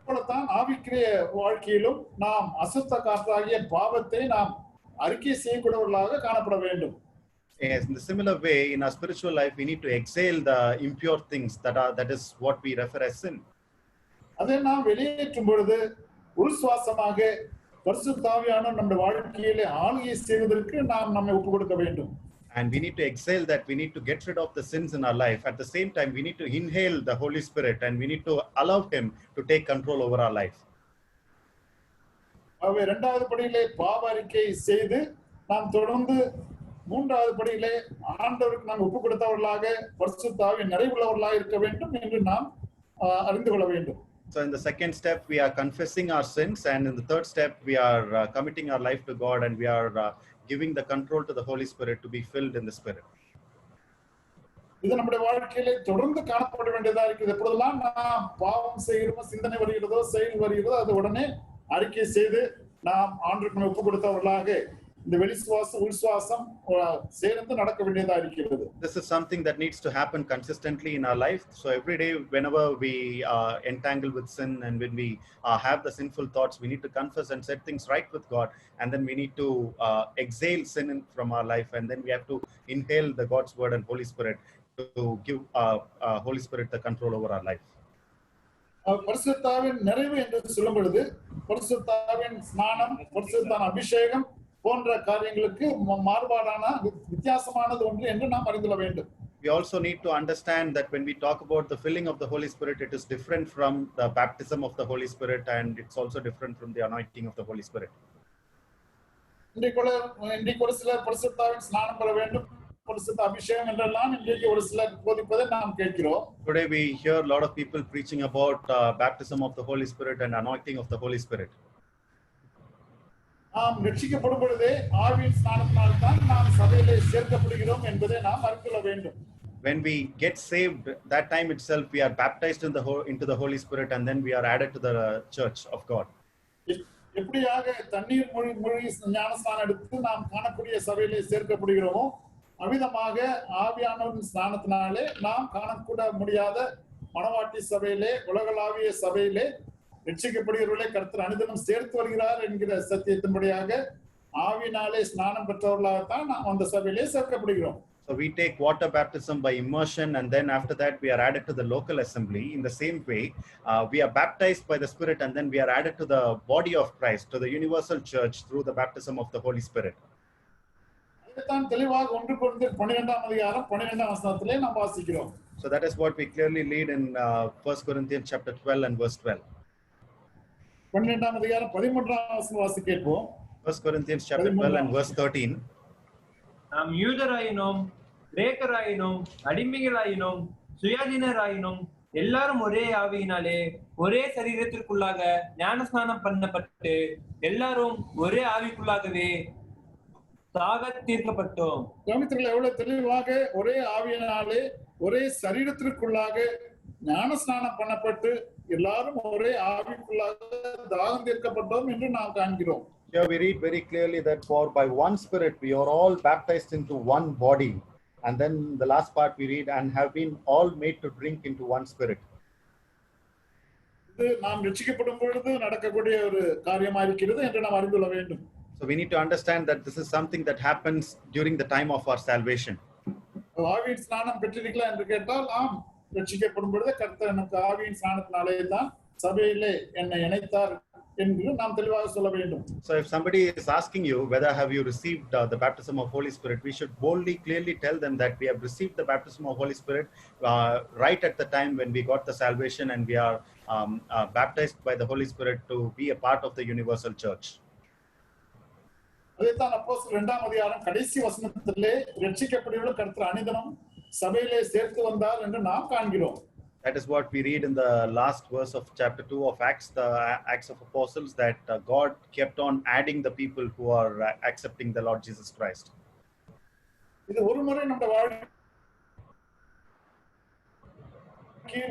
அதுபோலத்தான் ஆவிக்குரிய வாழ்க்கையிலும் நாம் அசுத்த காற்றாகிய பாவத்தை நாம் அறிக்கை செய்யக்கூடியவர்களாக காணப்பட வேண்டும். Yes, in the similar way, in our spiritual life, we need to exhale the impure things that is what we refer as sin. அதை நாம் வெளியேற்றும் பொழுது உள் சுவாசமாக பரிசுத்த ஆவியானவர் நம்முடைய வாழ்க்கையிலே ஆளுகை செய்வதற்கு நாம் நம்மை ஒப்பு கொடுக்க வேண்டும். And we need to exhale that. We need to get rid of the sins in our life. At the same time, we need to inhale the Holy Spirit, and we need to allow Him to take control over our life. ஆகவே இரண்டாவது படியிலே பாவ அறிக்கை செய்து நாம் தொடர்ந்து மூன்றாவது படியிலே ஆண்டவருக்கு நாம் ஒப்பு கொடுத்தவர்களாக பரிசுத்த ஆவியின் நிறைவுள்ளவர்களாக இருக்க வேண்டும் என்று நாம் அறிந்து கொள்ள வேண்டும். So in the second step, we are confessing our sins, and in the third step, we are committing our life to God, and we are giving the control to the Holy Spirit to be filled in the Spirit. இது நம்முடைய வாழ்க்கையிலே தொடர்ந்து காணப்பட வேண்டியதா இருக்குது. எப்பொழுதெல்லாம் நாம் பாவம் செய்கிறோமோ, சிந்தனை வருகிறதோ, செயல் வருகிறதோ, அது உடனே அறிக்கை செய்து நாம் ஆண்டவருக்கு ஒப்பு கொடுத்தவர்களாக இந்த வெளி சுவாசம் உள் சுவாசம் சேர்ந்து நடக்க வேண்டியதா இருக்கிறது. This is something that needs to happen consistently in our life. So every day, whenever we entangle with sin, and when we have the sinful thoughts, we need to confess and set things right with God, and then we need to exhale sin from our life, and then we have to inhale the God's word and Holy Spirit to give Holy Spirit the control over our life. பரிசுத்தாவின் நிறைவு என்று சொல்லும் பொழுது பரிசுத்தாவின் ஸ்நானம், பரிசுத்தாவின் அபிஷேகம் போன்ற காரியங்களுக்கு மாறுபாடான வித்தியாசமானது ஒன்று என்று நாம் அறிந்து கொள்ள வேண்டும். We also need to understand that when we talk about the filling of the Holy Spirit, it is different from the baptism of the Holy Spirit, and it's also different from the anointing of the Holy Spirit. இன்றைக்கு சிலர் பரிசுத்தாவின் ஸ்நானம் பெற வேண்டும், பரிசுத்த அபிஷேகம் என்றெல்லாம் இன்றைக்கு ஒரு சிலர் போதிப்பதை நாம் கேட்கிறோம். Today we hear a lot of people preaching about baptism of the Holy Spirit and anointing of the Holy Spirit. நாம் ரட்சிக்கப்படும் பொழுதே ஆவியின் ஸ்நானத்தினால் தான் நாம் சபையிலே சேர்க்கப்படுகிறோம் என்பதை நாம் அறிந்து கொள்ள வேண்டும். When we get saved, that time itself we are baptized into the Holy Spirit, and then we are added to the church of God. எப்படியாக தண்ணீர் மூழ்கி ஞானஸ்நானம் எடுத்து நாம் காணக்கூடிய சபையிலே சேர்க்கப்படுகிறோமோ அவ்விதமாக ஆவியானவரின் ஸ்நானத்தினாலே நாம் காணக்கூட முடியாத மணவாட்டி சபையிலே உலகளாவிய சபையிலே ரட்சிக்கப்படுகிறவர்களை கர்த்தர் அனுதினம் சேர்த்து வருகிறார் என்கிற சத்தியத்தின்படியாக ஆவியினாலே ஸ்நானம் பெற்றவர்களாகத்தான் நாம் அந்த சபையிலே சேர்க்கப்படுகிறோம். So we take water baptism by immersion, and then after that we are added to the local assembly. In the same way, we are baptized by the Spirit, and then we are added to the body of Christ, to the universal church through the baptism of the Holy Spirit. அதைத்தான் தெளிவாக 1 கொரிந்தியர் 12ஆம் அதிகாரம் 12ஆம் வசனத்திலே நாம் வாசிக்கிறோம். So that is what we clearly read in 1 Corinthians chapter 12 and verse 12. 12ஆம் அதிகாரம் 13ஆம் வசனம் வாசிக்க கேட்போம். 1 Corinthians chapter 12 and verse 13. நாம் யூதராயினும் கிரேக்கராயினும் அடிமைகளாயினும் சுயாதீனராயினும் எல்லாரும் ஒரே ஆவியினாலே ஒரே சரீரத்திற்குள்ளாக ஞானஸ்நானம் பண்ணப்பட்டு எல்லாரும் ஒரே ஆவிக்குள்ளாகவே சாக தீர்க்கப்பட்டோம். கவனித்தீர்கள் எவ்வளவு தெளிவாக ஒரே ஆவியினாலே ஒரே சரீரத்திற்குள்ளாக ஞானஸ்நானம் பண்ணப்பட்டு எல்லாரும் ஒரே ஆவிக்குள்ளாக தாகம் தீர்க்கப்பட்டோம் என்று நாம் காண்கிறோம். Here we read very clearly that for by one Spirit we are all baptized into one body, and then the last part we read, and have been all made to drink into one Spirit. இது நாம் ரட்சிக்கப்படும் பொழுது நடக்கக்கூடிய ஒரு காரியமா இருக்கிறது என்று நாம் அறிந்து கொள்ள வேண்டும். So we need to understand that this is something that happens during the time of our salvation. ஆவியின் ஸ்நானம் பெற்றிருக்கலாம் என்று கேட்டால் ஆம், ரட்சிக்கப்படும் பொழுது கர்த்தர் எனக்கு ஆவியின் ஸ்நானத்தினாலே தான் சபையிலே என்னை இணைத்தார் என்று நாம் தெளிவாக சொல்ல வேண்டும். So if somebody is asking you whether have you received the baptism of Holy Spirit, we should boldly clearly tell them that we have received the baptism of Holy Spirit right at the time when we got the salvation, and we are baptized by the Holy Spirit to be a part of the universal church. அதைத்தான் அப்போஸ்தலர் 2ஆம் அதிகாரம் கடைசி வசனத்திலே ரட்சிக்கப்படுகிறவர்கள் கர்த்தர் அனுதினம் சபையிலே சேர்த்து வந்தார் என்று நாம் காண்கிறோம். That is what we read in the last verse of chapter 2 of Acts, the Acts of Apostles, that God kept on adding the people who are accepting the Lord Jesus Christ. இது ஒரு முறை நம்முடைய வாழ்க்கையில்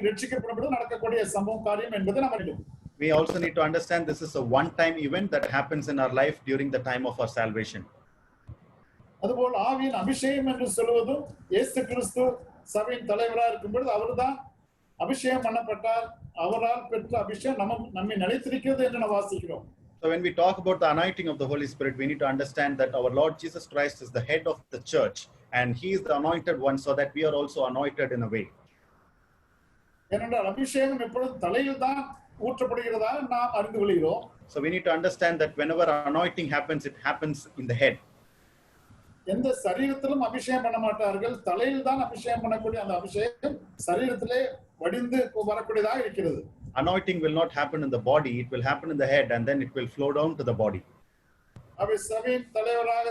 ரட்சிக்கப்படுவது நடக்கக்கூடிய சம்பவம் காரியம் என்பதை நாம் அறிவோம். We also need to understand this is a one-time event that happens in our life during the time of our salvation. அதுபோல் ஆவியின் அபிஷேகம் என்று சொல்வதும் இயேசு கிறிஸ்து சபையின் தலைவராக இருக்கும்போது அவர்தான் அபிஷேகம் பண்ணப்பட்டார், அவரால் பெற்ற அபிஷேகம் நம்மை நிலைத்திருக்கிறது என்று நாம் வாசிக்கிறோம். So when we talk about the anointing of the Holy Spirit, we need to understand that our Lord Jesus Christ is the head of the church, and he is the anointed one, so that we are also anointed in a way. ஏனென்றால் அபிஷேகம் எப்பொழுதும் தலையில் தான் ஊற்றப்படுகிறதா நாம் அறிந்து கொள்கிறோம். So we need to understand that whenever anointing happens, it happens in the head. எந்த சரீரத்திலும் அபிஷேகம் பண்ண மாட்டார்கள், தலையில் தான் அபிஷேகம் பண்ணக்கூடிய அந்த அபிஷேகம் சரீரத்திலே வடிந்து வரக்கூடியதாக இருக்கிறது. Anointing will not happen in the body, it will happen in the head, and then it will flow down to the body. அவை சபையின்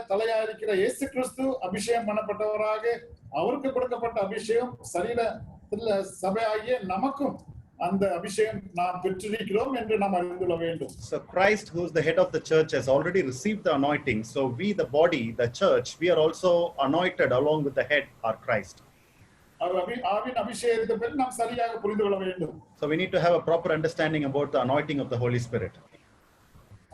தலையாக இருக்கிற இயேசு கிறிஸ்து அபிஷேகம் பண்ணப்பட்டவராக அவருக்கு கொடுக்கப்பட்ட அபிஷேகம் சரீரத்தில் சபையாகிய நமக்கும் அந்த அபிஷேகம் நாம் பெற்றிருக்கிறோம் என்று நாம் அறிந்து கொள்ள வேண்டும். So Christ, who is the head of the church, has already received the anointing. So we, the body, the church, we are also anointed along with the head, our Christ. ஆவியின் அபிஷேகத்தை பற்றி நாம் சரியாக புரிந்து கொள்ள வேண்டும். So we need to have a proper understanding about the anointing of the Holy Spirit.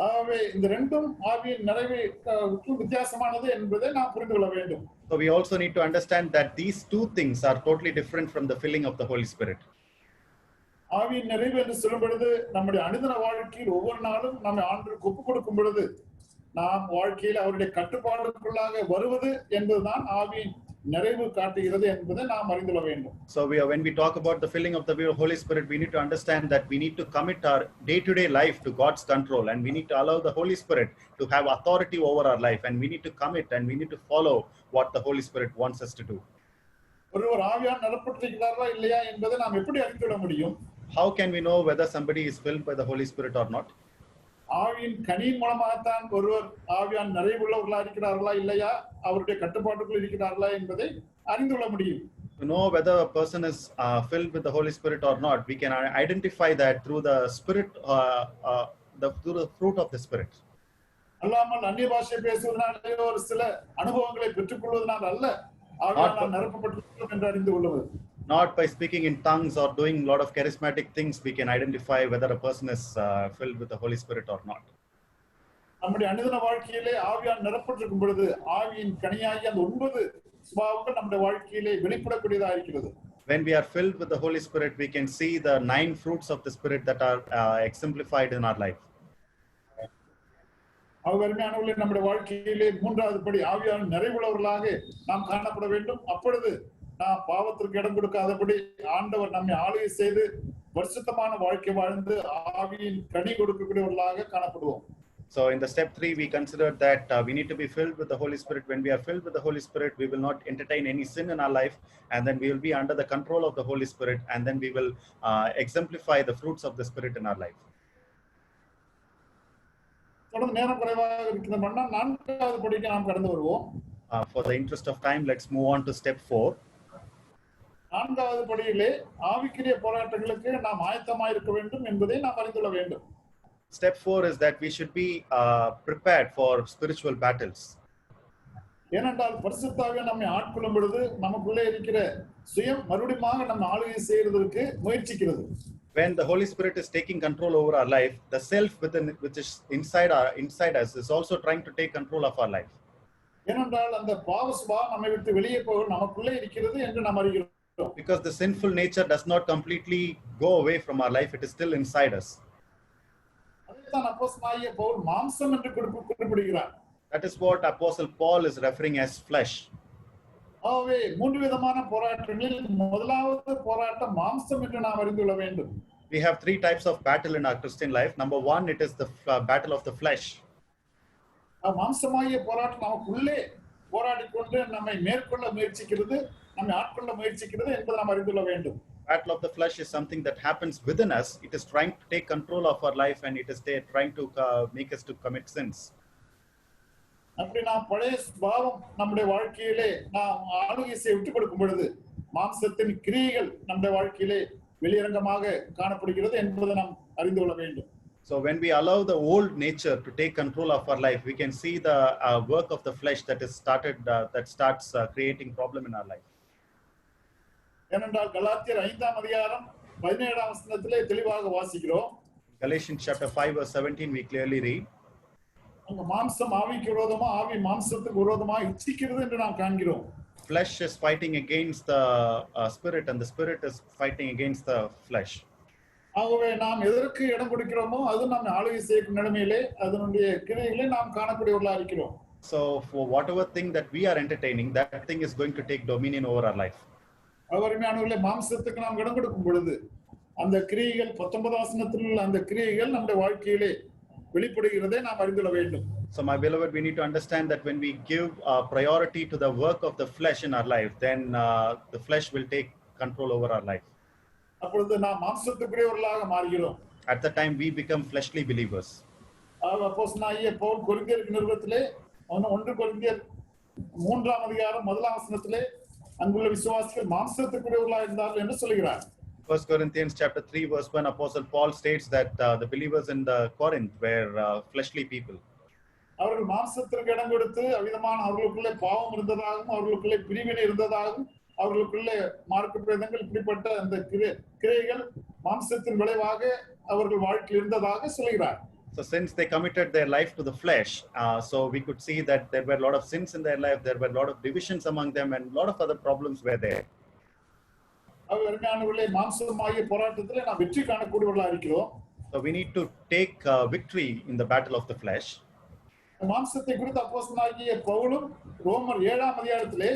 ஆகவே இந்த ரெண்டும் ஆவியின் நிறைவுக்கு வித்தியாசமானது என்பதை நாம் புரிந்து கொள்ள வேண்டும். So we also need to understand that these two things are totally different from the filling of the Holy Spirit. ஆவியின் நிறைவு என்று சொல்லும் பொழுது நம்முடைய அனுதின வாழ்க்கையில் ஒவ்வொரு நாளும் நம்ம ஆண்டவருக்கு ஒப்புக் கொடுக்கும் பொழுது நாம் வாழ்க்கையில் அவருடைய கட்டுப்பாடுக்குள்ளாக வருவது என்பதுதான் ஆவியின் நிறைவு காட்டுகிறது என்பதை நாம் அறிந்து கொள்ள வேண்டும். So when we talk about the filling of the Holy Spirit, we need to understand that we need to commit our day-to-day life to God's control, and we need to allow the Holy Spirit to have authority over our life, and we need to commit and we need to follow what the Holy Spirit wants us to do. ஒருவர் ஆவியால் நிரப்பப்பட்டிருக்கிறாரா இல்லையா என்பதை நாம் எப்படி அறிந்து கொள்ள முடியும்? How can we know whether somebody is filled by the Holy Spirit or not? ஆவியின் கனியின் மூலமாகத்தான் ஒருவர் ஆவியான் நிறைவுள்ளவர்களா இருக்கிறார்களா இல்லையா, அவருடைய கட்டுப்பாட்டுக்குள் இருக்கிறார்களா என்பதை அறிந்து கொள்ள முடியும். To know whether a person is filled with the Holy Spirit or not, we can identify that through the Spirit, through the fruit of the Spirit. அல்லாமல் அந்நிய பாஷை பேசுவதனாலே ஒரு சில அனுபவங்களை பெற்றுக்கொள்வதனால் அல்ல, ஆவியானவரால் நிரப்பப்பட்டிருக்கிறோம் என்று அறிந்து கொள்வது. Not by speaking in tongues or doing a lot of charismatic things we can identify whether a person is filled with the Holy Spirit or not. நம்முடைய அனுதின வாழ்க்கையிலே ஆவியால் நிரப்பப்பட்டிருக்கும் பொழுது ஆவியின் கனியாகி அந்த 9 சுபாவங்கள் நம்முடைய வாழ்க்கையிலே வெளிப்படக்கூடியதாக இருக்கிறது. When we are filled with the Holy Spirit, we can see the 9 fruits of the Spirit that are exemplified in our life. அருமையானவர்களே, நம்முடைய வாழ்க்கையிலே 3வது படி ஆவியால் நிறைவுள்ளவர்களாக நாம் காணப்பட வேண்டும். அப்பொழுது நாம் பாவத்திற்கு இடம் கொடுக்காதபடி ஆண்டவர் நம்மை ஆளுகை செய்து பரிசுத்தமான வாழ்க்கை வாழ்ந்து ஆவியின் கனி கொடுக்கக்கூடியவர்களாக காணப்படுவோம். So in the step 3, we considered that we need to be filled with the Holy Spirit. When we are filled with the Holy Spirit, we will not entertain any sin in our life, and then we will be under the control of the Holy Spirit, and then we will exemplify the fruits of the Spirit in our life. தொடர்ந்து நேரம் குறைவாக இருக்கிறதுனா 4வது படிக்கு நாம் கடந்து வருவோம். For the interest of time, let's move on to step 4. 4வது படியிலே ஆவிக்குரிய போராட்டங்களுக்கு நாம் ஆயத்தமாக இருக்க வேண்டும் என்பதை நாம் அறிந்து கொள்ள வேண்டும். Step 4 is that we should be prepared for spiritual battles. ஏனென்றால் பரிசுத்த ஆவியானவர் நம்மை ஆட்கொள்ளும் பொழுது நமக்குள்ளே இருக்கிற சுயம் மறுபடியும் நம்ம ஆளுகை செய்வதற்கு முயற்சிக்கிறது. When the Holy Spirit is taking control over our life, the self within, which is inside us, is also trying to take control of our life. ஏனென்றால் அந்த பாவ சுபாவம் நம்மை விட்டு வெளியே போக நமக்குள்ளே இருக்கிறது என்று நாம் அறிகிறோம். Because the sinful nature does not completely go away from our life, it is still inside us. அதைத்தான் அப்போஸ்தலனாகிய பவுல் மாம்சம் என்று குறிப்பிடுகிறார். That is what Apostle Paul is referring as flesh. ஆகவே 3 விதமான போராட்டங்களில் முதலாவது போராட்டம் மாம்சம் என்று நாம் அறிந்து கொள்ள வேண்டும். We have 3 types of battle in our Christian life. Number 1, it is the battle of the flesh. மாம்சமாகிய போராட்டம் நமக்குள்ளே போராடிக்கொண்டு நம்மை மேற்கொள்ள முயற்சிக்கிறது, நம்மை ஆட்கொள்ள முயற்சிக்கிறது என்பதை நாம் அறிந்து கொள்ள வேண்டும். Battle of the flesh is something that happens within us. It is trying to take control of our life, and it is trying to make us to commit sins. அப்படி நாம் பழைய சுபாவம் நம்முடைய வாழ்க்கையிலே நாம் ஆளுகை செய்ய விட்டுக் கொடுக்கும் பொழுது மாம்சத்தின் கிரியைகள் நம்முடைய வாழ்க்கையிலே வெளியரங்கமாக காணப்படுகிறது என்பதை நாம் அறிந்து கொள்ள வேண்டும். So when we allow the old nature to take control of our life, we can see the work of the flesh that starts creating problem in our life. ஏனென்றால் கலாத்தியர் 5ஆம் அதிகாரம் 17ஆம் வசனத்திலே தெளிவாக வாசிக்கிறோம். Galatians chapter 5 verse 17 we clearly read. அங்க மாம்சம் ஆவிக்கு விரோதமா, ஆவி மாம்சத்துக்கு விரோதமா இச்சிக்கிறது என்று நாம் காண்கிறோம். Flesh is fighting against the spirit, and the spirit is fighting against the flesh. ஆகவே நாம் எதற்கு இடம் கொடுக்கிறோமோ அது நம்ம ஆளுகை செய்யும் நிலைமையிலே அதனுடைய கிரியைகளை நாம் காணக்கூடியவர்களா இருக்கிறோம். So for whatever thing that we are entertaining, that thing is going to take dominion over our life. அருமையானவர்களே, மாம்சத்துக்கு நாம் இடம் கொடுக்கும் பொழுது அந்த கிரியைகள் 19ஆம் வசனத்தில் உள்ள அந்த கிரியைகள் நம்முடைய வாழ்க்கையிலே வெளிப்படுகிறதை நாம் அறிந்து கொள்ள வேண்டும். So my beloved, we need to understand that when we give priority to the work of the flesh in our life, then the flesh will take control over our life. அப்பொழுது நாம் மாம்சத்துக்குரியவர்களாக மாறுகிறோம். At the time we become fleshly believers. அப்போஸ்தலனாகிய பவுல் கொரிந்தியருக்கு நிருபத்திலே 1 கொரிந்தியர் 3ஆம் அதிகாரம் 1ஆம் வசனத்திலே அங்குள்ள விசுவாசிகள் மாம்சத்துக்குரியவர்களாக இருந்தார்கள் என்று சொல்கிறார். 1 Corinthians chapter 3 verse 1, Apostle Paul states that the believers in the Corinth were fleshly people. அவர்கள் மாம்சத்திற்கு இடம் கொடுத்து அவ்விதமான அவர்களுக்குள்ளே பாவம் இருந்ததாகவும் அவர்களுக்குள்ளே பிரிவினை இருந்ததாகவும் அவர்களுக்குள்ளே மார்க்க பேதங்கள் இப்படிப்பட்ட அந்த கிரியைகள் மாம்சத்தின் விளைவாக அவர்கள் வாழ்க்கையில் இருந்ததாக சொல்கிறார். So since they committed their life to the flesh, so we could see that there were a lot of sins in their life, there were a lot of divisions among them, and a lot of other problems were there. அருமையானவர்களே, மாம்சமாகிய போராட்டத்திலே நாம் வெற்றி காணக்கூடியவர்களாக இருக்கிறோம். So we need to take victory in the battle of the flesh. மாம்சத்தை குறித்து அப்போஸ்தலனாகிய பவுலும் ரோமர் 7ஆம் அதிகாரத்திலே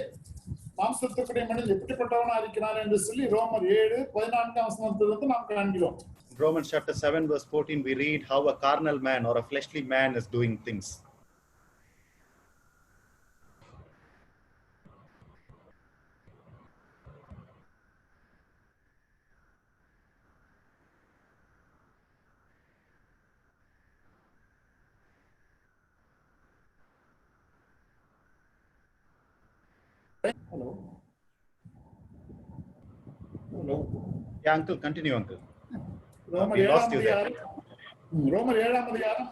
மாம்சத்துக்குரிய மனிதன் எப்படிப்பட்டவனா இருக்கிறான் என்று சொல்லி ரோமர் 7:14ஆம் வசனத்திலிருந்து நாம் காண்கிறோம். Romans chapter 7 verse 14 we read how a carnal man or a fleshly man is doing things. Hello. Hello. Yeah, uncle, continue, uncle. ரோமர் We lost 7 you there. அதிகாரம் ரோமர் 7 அதிகாரம்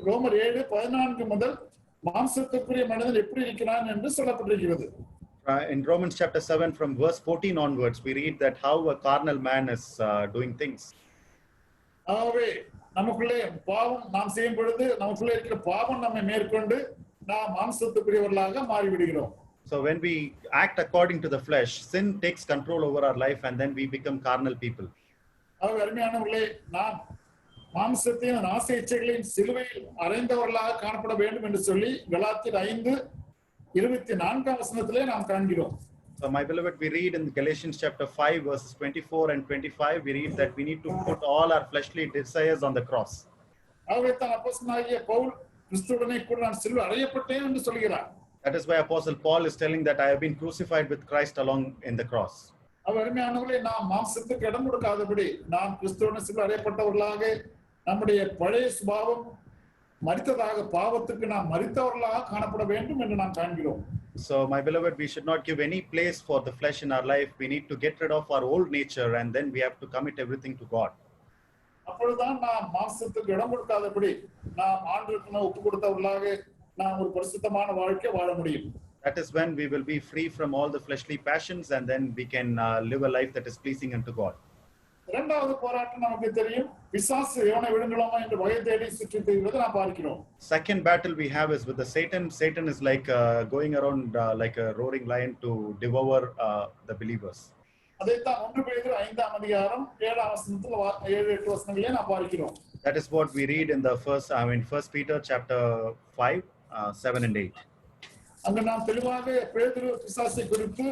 ரோமர் 7:14 முதல் மாம்சத்துக்குரிய மனிதன் எப்படி இருக்கிறான் என்று சொல்லப்பட்டிருக்கிறது. In Romans chapter 7, from verse 14 onwards, we read that how a carnal man is doing things. ஆகவே நமக்குள்ளே பாவம் நாம் செய்யும் பொழுது நமக்குள்ளே இருக்கிற பாவம் நம்மை மேற்கொண்டு நாம் மாம்சத்துக்குரியவர்களாக மாறிவிடுகிறோம். So when we act according to the flesh, sin takes control over our life and then we become carnal people. ஆகவே அருமையானவர்களே, நாம் மாம்சத்தையும் ஆசை இச்சைகளையும் சிலுவையில் அறைந்தவர்களாக காணப்பட வேண்டும் என்று சொல்லி கலாத்தியர் 5:24 நாம் காண்கிறோம். So my beloved, we read in Galatians chapter 5 verses 24 and 25, we read that we need to put all our fleshly desires on the cross. ஆகவே தான் அப்போஸ்தலனாகிய பவுல் கிறிஸ்துவுடனே கூட நான் சிலுவை அறையப்பட்டேன் என்று சொல்கிறார். That is why Apostle Paul is telling that I have been crucified with Christ along in the cross. அருமையானவர்களே, நாம் மாம்சத்துக்கு இடம் கொடுக்காதபடி நாம் கிறிஸ்துவுடன் சிலுவை அறையப்பட்டவர்களாக நம்முடைய பழைய சுபாவம் மரித்ததாக பாவத்துக்கு நாம் மரித்தவர்களாக காணப்பட வேண்டும் என்று நாம் காண்கிறோம். So my beloved, we should not give any place for the flesh in our life. We need to get rid of our old nature and then we have to commit everything to God. அப்பொழுதுதான் நாம் மாம்சத்துக்கு இடம் கொடுக்காதபடி நாம் ஆண்டவருக்கு ஒப்பு கொடுத்தவர்களாக நாம் ஒரு பரிசுத்தமான வாழ்க்கை வாழ முடியும். That is when we will be free from all the fleshly passions and then we can live a life that is pleasing unto God. இரண்டாவது போராட்டம் நமக்கு தெரியும். பிசாசு எவனை விழுங்கலாமா என்று வகை தேடி சுற்றித் திரிவதை நாம் பார்க்கிறோம். Second battle we have is with the Satan. Satan is like going around like a roaring lion to devour the believers. அதைத்தான் 1 பேதுரு 5 அதிகாரம் 7 வசனங்களிலே நாம் பார்க்கிறோம். That is what we read in the First Peter chapter 5 7 and 8. அங்கு நாம் தெளிவாக பேதுரு பிசாசை குறித்து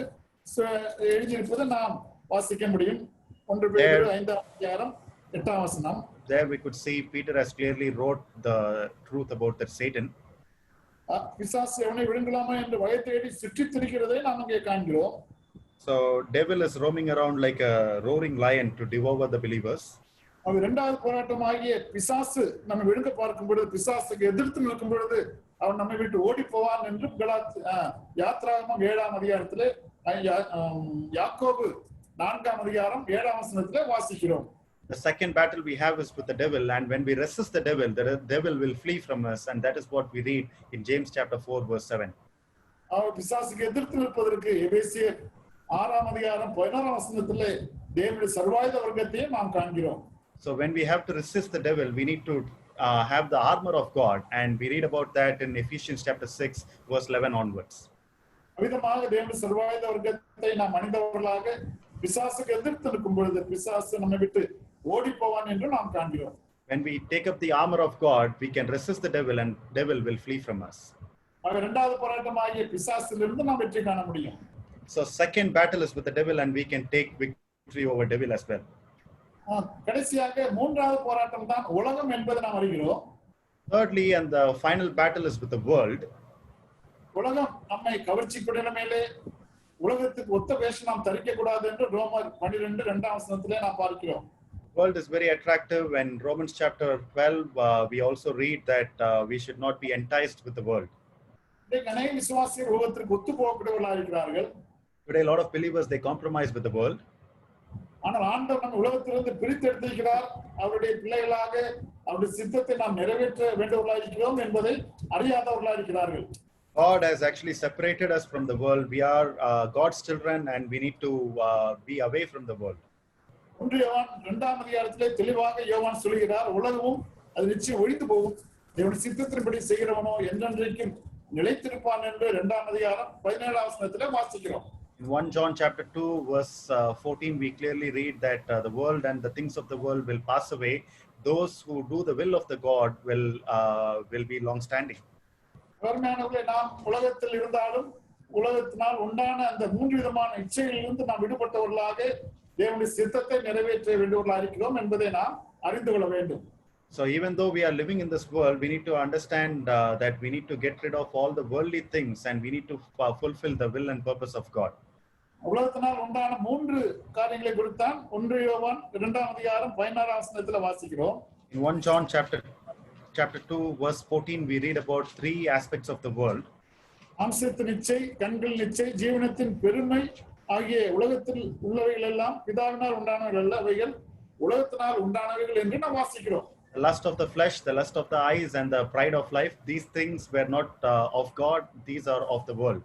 எழுதியிருப்பதை நாம் வாசிக்க முடியும். 1 பேதுரு 5 அதிகாரம் 8 வசனம். There we could see Peter has clearly wrote the truth about that Satan. பிசாசு எவனை விழுங்கலாமா என்று வகை தேடி சுற்றித் திரிகிறதை நாம் அங்கே காண்கிறோம். So devil is roaming around like a roaring lion to devour the believers. அது இரண்டாவது போராட்டமாகிய பிசாசு நம்ம விழுங்க பார்க்கும் பொழுது, பிசாசுக்கு எதிர்த்து நிற்கும் பொழுது அவன் நம்மை விட்டு ஓடி போவான் என்று யாத்ராகமம் 7 அதிகாரத்திலே யாக்கோபு 4 அதிகாரம் 7 வசனத்திலே வாசிக்கிறோம். The second battle we have is with the devil, and when we resist the devil will flee from us, and that is what we read in James chapter 4 verse 7. அவர் பிசாசுக்கு எதிர்த்து நிற்பதற்கு எபேசியர் 6 அதிகாரம் 11 வசனத்திலே தேவனுடைய சர்வாயுத வர்க்கத்தையும் நாம் காண்கிறோம். So when we have to resist the devil, we need to have the armor of God, and we read about that in Ephesians chapter 6 verse 11 onwards. அவிதமாக தேவனுடைய சர்வாயுத வர்க்கத்தை நாம் அணிந்தவர்களாக பிசாசுக்கு எதிர்த்து நிற்கும் பொழுது பிசாசு நம்மை விட்டு ஓடி போவான் என்று நாம் காண்கிறோம். When we take up the armor of God, we can resist the devil and devil will flee from us. இரண்டாவது போராட்டமாகிய பிசாசிலிருந்து நாம் வெற்றி காண முடியும். So second battle is with the devil and we can take victory over devil as well. கடைசியாக மூன்றாவது போராட்டம் தான் உலகம் என்பதை நாம் அறிகிறோம். Thirdly, and the final battle is with the world. உலகம் நம்மை கவர்ச்சிக்குடைய மேலே உலகத்துக்கு ஒத்த வேஷம் நாம் தரிக்க கூடாது என்று ரோமர் 12 வசனத்திலே நாம் பார்க்கிறோம். World is very attractive. And Romans chapter 12 we also read that we should not be enticed with the world. அநேக விசுவாசிகள் உலகத்திற்கு ஒத்து போகக்கூடியவர்களாக இருக்கிறார்கள். Today a lot of believers they compromise with the world. ஆனால் ஆண்டவர் நம்ம உலகத்திலிருந்து பிரித்து எடுத்திருக்கிறார். அவருடைய பிள்ளைகளாக அவருடைய சித்தத்தை நாம் நிறைவேற்ற வேண்டியவர்களாக இருக்கிறோம் என்பதை அறியாதவர்களாக இருக்கிறார்கள். God has actually separated us from the world. We are God's children and we need to be away from the world. 1 யோவான் 2 அதிகாரத்திலே தெளிவாக யோவான் சொல்கிறார், உலகமும் அது நிச்சயம் ஒழிந்து போகும், தேவனுடைய சித்தத்தின்படி செய்கிறவனோ என்றென்றைக்கும் நிலைத்திருப்பான் என்று 2 அதிகாரம் 17 வசனத்திலே வாசிக்கிறோம். In 1 John chapter 2 verse 14 we clearly read that the world and the things of the world will pass away. Those who do the will of the God will be long standing. கர்மயானவர்களே, நாம் உலகத்தில் இருந்தாலும் உலகத்தினால் உண்டான அந்த 3 விதமான இச்சைகளிலிருந்து நாம் விடுபட்டவர்களாக தேவனுடைய சித்தத்தை நிறைவேற்ற வேண்டியவர்களாக இருக்கிறோம் என்பதை நாம் அறிந்து கொள்ள வேண்டும். So even though we are living in this world, we need to understand that we need to get rid of all the worldly things and we need to fulfill the will and purpose of God. உலகத்தினால் உண்டான 3 காரியங்களை குறித்தான் 1 யோவான் 2 அதிகாரம் 16 வசனத்திலே வாசிக்கிறோம். In 1 John chapter 2 verse 14 we read about 3 aspects of the world. மாம்சத்தின் இச்சை, கண்களின் இச்சை, ஜீவனத்தின் பெருமை ஆகிய உலகத்தில் உள்ளவைகள் எல்லாம் பிதாவினால் உண்டானவைகள் அல்ல, அவைகள் உலகத்தினால் உண்டானவைகள் என்று நாம் வாசிக்கிறோம். The lust of the flesh, the lust of the eyes, and the pride of life, these things were not of God, these are of the world.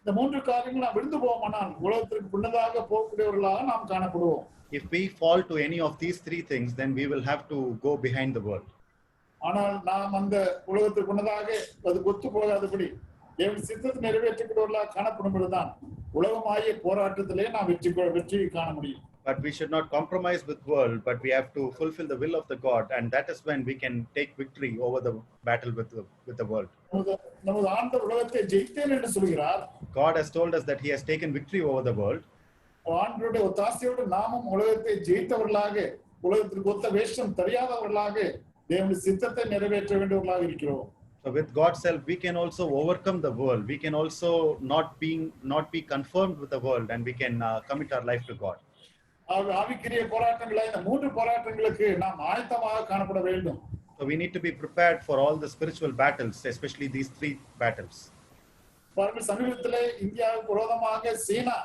இந்த மூன்று காரியங்கள் நாம் விழுந்து போவோமானால் உலகத்திற்கு முன்னதாக போகக்கூடியவர்களாக நாம் காணப்படுவோம். If we fall to any of these three things, then we will have to go behind the world. ஆனால் நாம் அந்த உலகத்திற்கு முன்னதாக அது ஒத்து போகாதபடி தேவன் சித்தத்தை நிறைவேற்றக்கூடியவர்களாக காணப்படும் பொழுதுதான் உலகமாகிய போராட்டத்திலே நாம் வெற்றி காண முடியும். But we should not compromise with world, but we have to fulfill the will of the God, and that is when we can take victory over the battle with the world. நமது ஆண்டவர் உலகத்தை ஜெயித்தேன் என்று சொல்கிறார். God has told us that he has taken victory over the world. ஆண்டவருடைய ஒத்தாசையோடு நாமும் உலகத்தை ஜெயித்தவர்களாக, உலகத்திற்கு ஒத்த வேஷம் தெரியாதவர்களாக தேவனுடைய சித்தத்தை நிறைவேற்ற வேண்டியவர்களாக இருக்கிறோம். So with God's help, we can also overcome the world. We can also not be conformed with the world, and we can commit our life to God. ஆவிக்குரிய போராட்டங்களை, இந்த மூன்று போராட்டங்களுக்கு நாம் ஆயத்தமாக காணப்பட வேண்டும். So we need to be prepared for all the spiritual battles, especially these three battles. பாருங்கள், சமீபத்திலே இந்தியாவுக்கு விரோதமாக சீனா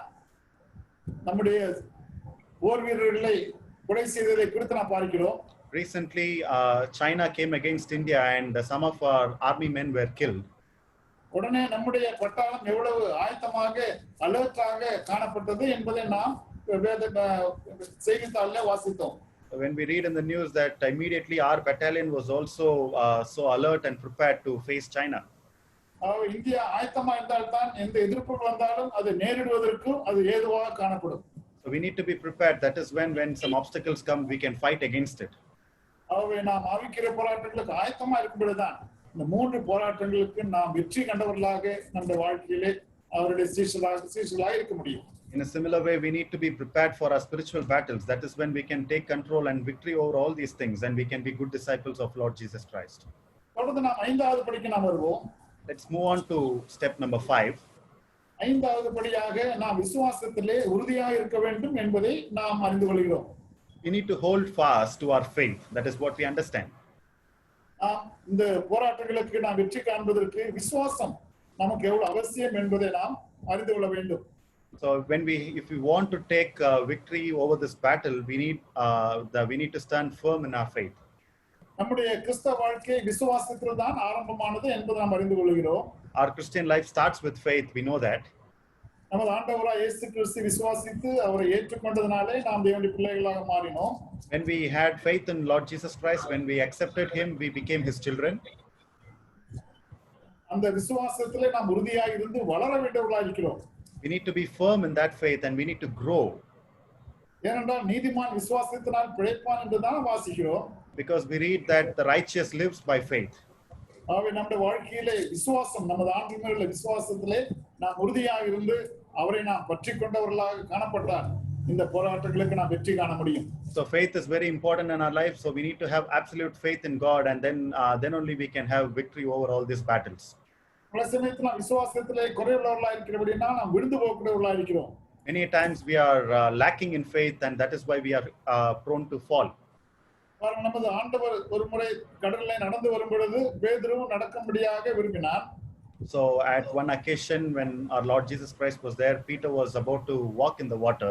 நம்முடைய போர் வீரர்களை கொலை செய்ததை குறித்து நாம் பார்க்கிறோம். Recently, China came against India, and some of our army men were killed. உடனே நம்முடைய பட்டாளம் எவ்வளவு ஆயத்தமாக அலர்ட்டாக காணப்பட்டது என்பதை நாம் செய்தித்தாளிலே வாசித்தோம். When we read in the news that immediately our battalion was also so alert and prepared to face China. India ஆயத்தமா இருந்தால்தான் எந்த எதிர்ப்புகள் வந்தாலும் அதை நேரிடுவதற்கு அது ஏதுவாக காணப்படும். So we need to be prepared. That is when some obstacles come, we can fight against it. நாம் ஆவிக்குரிய போராட்டங்களுக்கு ஆயத்தமா இருக்கும்போதுதான் இந்த மூன்று போராட்டங்களுக்கு நாம் வெற்றி கண்டவர்களாக நம்முடைய வாழ்க்கையிலே அவருடைய சீஷர்களாக இருக்க முடியும். In a similar way, we need to be prepared for our spiritual battles. That is when we can take control and victory over all these things, and we can be good disciples of Lord Jesus Christ. தொடர்ந்து நாம் ஐந்தாவது படிக்கு நாம் வருவோம். Let's move on to step number 5. ஐந்தாவது படியாக நாம் விசுவாசத்திலே உறுதியாக இருக்க வேண்டும் என்பதை நாம் அறிந்து கொள்கிறோம். We need to hold fast to our faith. That is what we understand. இந்த போராட்டங்களுக்கு நாம் வெற்றி காண்பதற்கு விசுவாசம் நமக்கு எவ்வளவு அவசியம் என்பதை நாம் அறிந்து கொள்ள வேண்டும். So if we want to take victory over this battle, we need to stand firm in our faith. நம்முடைய கிறிஸ்தவ வாழ்க்கை விசுவாசத்தில் தான் ஆரம்பமானது என்பதை நாம் அறிந்து கொள்கிறோம். Our Christian life starts with faith. We know that. நமது ஆண்டவராகிய இயேசு கிறிஸ்து விசுவாசித்து அவரை ஏற்றுக்கொண்டதனாலே நாம் தேவனுடைய பிள்ளைகளாக மாறினோம். When we had faith in Lord Jesus Christ, when we accepted him, we became his children. அந்த விசுவாசத்திலே நாம் உறுதியாக இருந்து வளர வேண்டியவர்களாக இருக்கிறோம். We need to be firm in that faith, and we need to grow. ஏனென்றால் நீதிமான் விசுவாசத்தினால் பிழைப்பான் என்று தான் வாசிக்கிறோம். Because we read that the righteous lives by faith. ஆகவே நம்முடைய வாழ்க்கையிலே விசுவாசம், நமது ஆண்டவருடைய விசுவாசத்திலே நாம் உறுதியாக இருந்து அவரை நாம் பற்றி கொண்டவர்களாக காணப்பட்டால் இந்த போராட்டங்களுக்கு நாம் வெற்றி காண முடியும். So faith is very important in our life. So we need to have absolute faith in God, and then only we can have victory over all these battles. பல சமயத்தில் நாம் விசுவாசத்திலே குறைவுள்ளவர்களாக இருக்கிறபடினா நாம் விழுந்து போகக்கூடியவர்களாக இருக்கிறோம். Many times we are lacking in faith, and that is why we are prone to fall. நமது ஆண்டவர் ஒரு முறை கடலிலே நடந்து வரும் பொழுது பேதுரு நடக்கும்படியாக விரும்பினார். So at one occasion when our Lord Jesus Christ was there, Peter was about to walk in the water.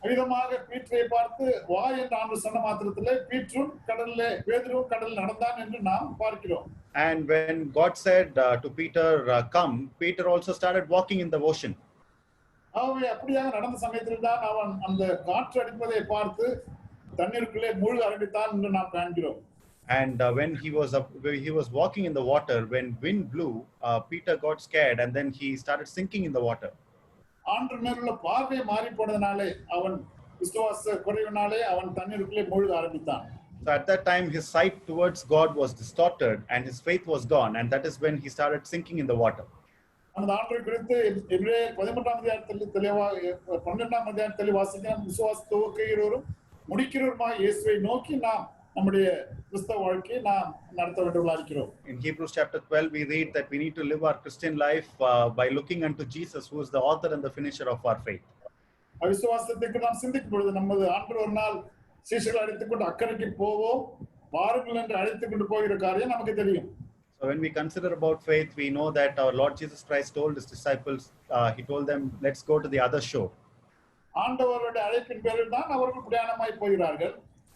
அவிதமாக பீட்டரை பார்த்து வா என்று ஆண்டவர் சொன்ன மாத்திரத்திலே பீட்டரும் கடலிலே பேதுருவும் கடலில் நடந்தான் என்று நாம் பார்க்கிறோம். And when God said to Peter, come, Peter also started walking in the ocean. ஆகவே அப்படியாக நடந்த சமயத்தில் தான் அவன் அந்த காற்று அடிப்பதை பார்த்து தண்ணீருக்குள்ளே மூழ்க ஆரம்பித்தான் என்று நாம் காண்கிறோம். And when he was walking in the water, when wind blew, Peter got scared, and then he started sinking in the water. ஆண்டவர் மேலுள்ள பார்வை மாறி போனதனாலே அவன் விசுவாச குறைவினாலே அவன் தண்ணீருக்குள்ளே மூழ்க ஆரம்பித்தான். So at that time his sight towards God was distorted, and his faith was gone, and that is when he started sinking in the water. அந்த ஆண்டவரை குறித்து எபிரேயர் 11ஆம் அதிகாரத்தில் வாசிக்கிறோம். விசுவாச துவக்குகிறவரும் முடிக்கிறவருமாய் இயேசுவை நோக்கி நாம் நம்முடைய கிறிஸ்தவ வாழ்க்கையை நாம் நடத்த வேண்டியவர்களாக இருக்கிறோம். In Hebrews chapter 12 we read that we need to live our Christian life by looking unto Jesus, who is the author and the finisher of our faith. விசுவாசத்துக்கு நாம் சிந்திக்கும் பொழுது நமது ஆண்டவர் ஒரு நாள் சீஷர்களை அழைத்துக் கொண்டு அக்கறைக்கு போவோம் வாருங்கள் என்று அழைத்துக் கொண்டு போகிற காரியம் நமக்கு தெரியும். So So when we consider about faith, we know that our Lord Jesus Christ told his disciples, he told them, let's go to the other shore. ஆண்டவருடைய அழைப்பின் பேரில் தான் அவர்கள் பிரயாணமாய் போகிறார்கள்.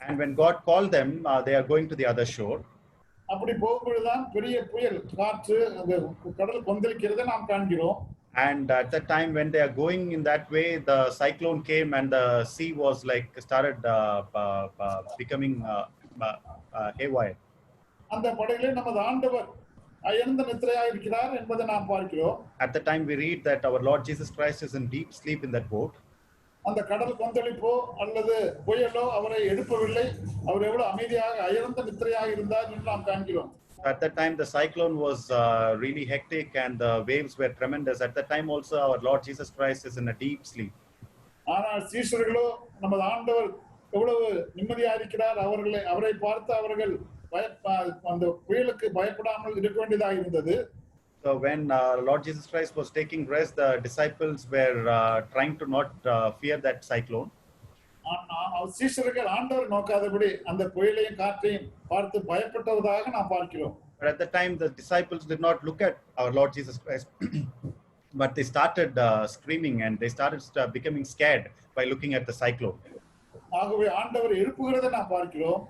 And when God called them, they are going to the other shore. அப்படி போகும்பொழுதுதான் பெரிய புயல் காற்று அந்த கடல் கொந்தளிக்கிறதை நாம் காண்கிறோம். And at that time when they are going in that way, the cyclone came and the sea was like started becoming haywire. அந்த படகிலே நமது ஆண்டவர் அயர்ந்த நித்திரையாக இருக்கிறார் என்பதை நாம் பார்க்கிறோம். At the time we read that our Lord Jesus Christ is in deep sleep in that boat. அந்த கடல் கொந்தளிப்போ அல்லது புயலோ அவரை எழுப்பவில்லை. அவர் எவ்வளவு அமைதியாக அயர்ந்த நித்திரையாக இருந்தார் என்று நாம் காண்கிறோம். At that time the cyclone was really hectic and the waves were tremendous. At that time also our Lord Jesus Christ is in a deep sleep. ஆனால் சீஷர்களோ நமது ஆண்டவர் எவ்வளவு நிம்மதியாக இருக்கிறார், அவரை பார்த்து அவர்கள் அந்த புயலுக்கு பயப்படாமல் இருக்க வேண்டியதாக இருந்தது. So when Lord Jesus Christ was taking rest, the disciples were trying to not fear that cyclone. சீஷர்கள் ஆண்டவர் நோக்காதபடி அந்த புயலையும் காற்றையும் பார்த்து பயப்பட்டதாக நாம் பார்க்கிறோம். But at the time the disciples did not look at our Lord Jesus Christ, but they started screaming and they started becoming scared by looking at the cyclone. ஆகவே ஆண்டவர் எழுப்புகிறதை நாம் பார்க்கிறோம்.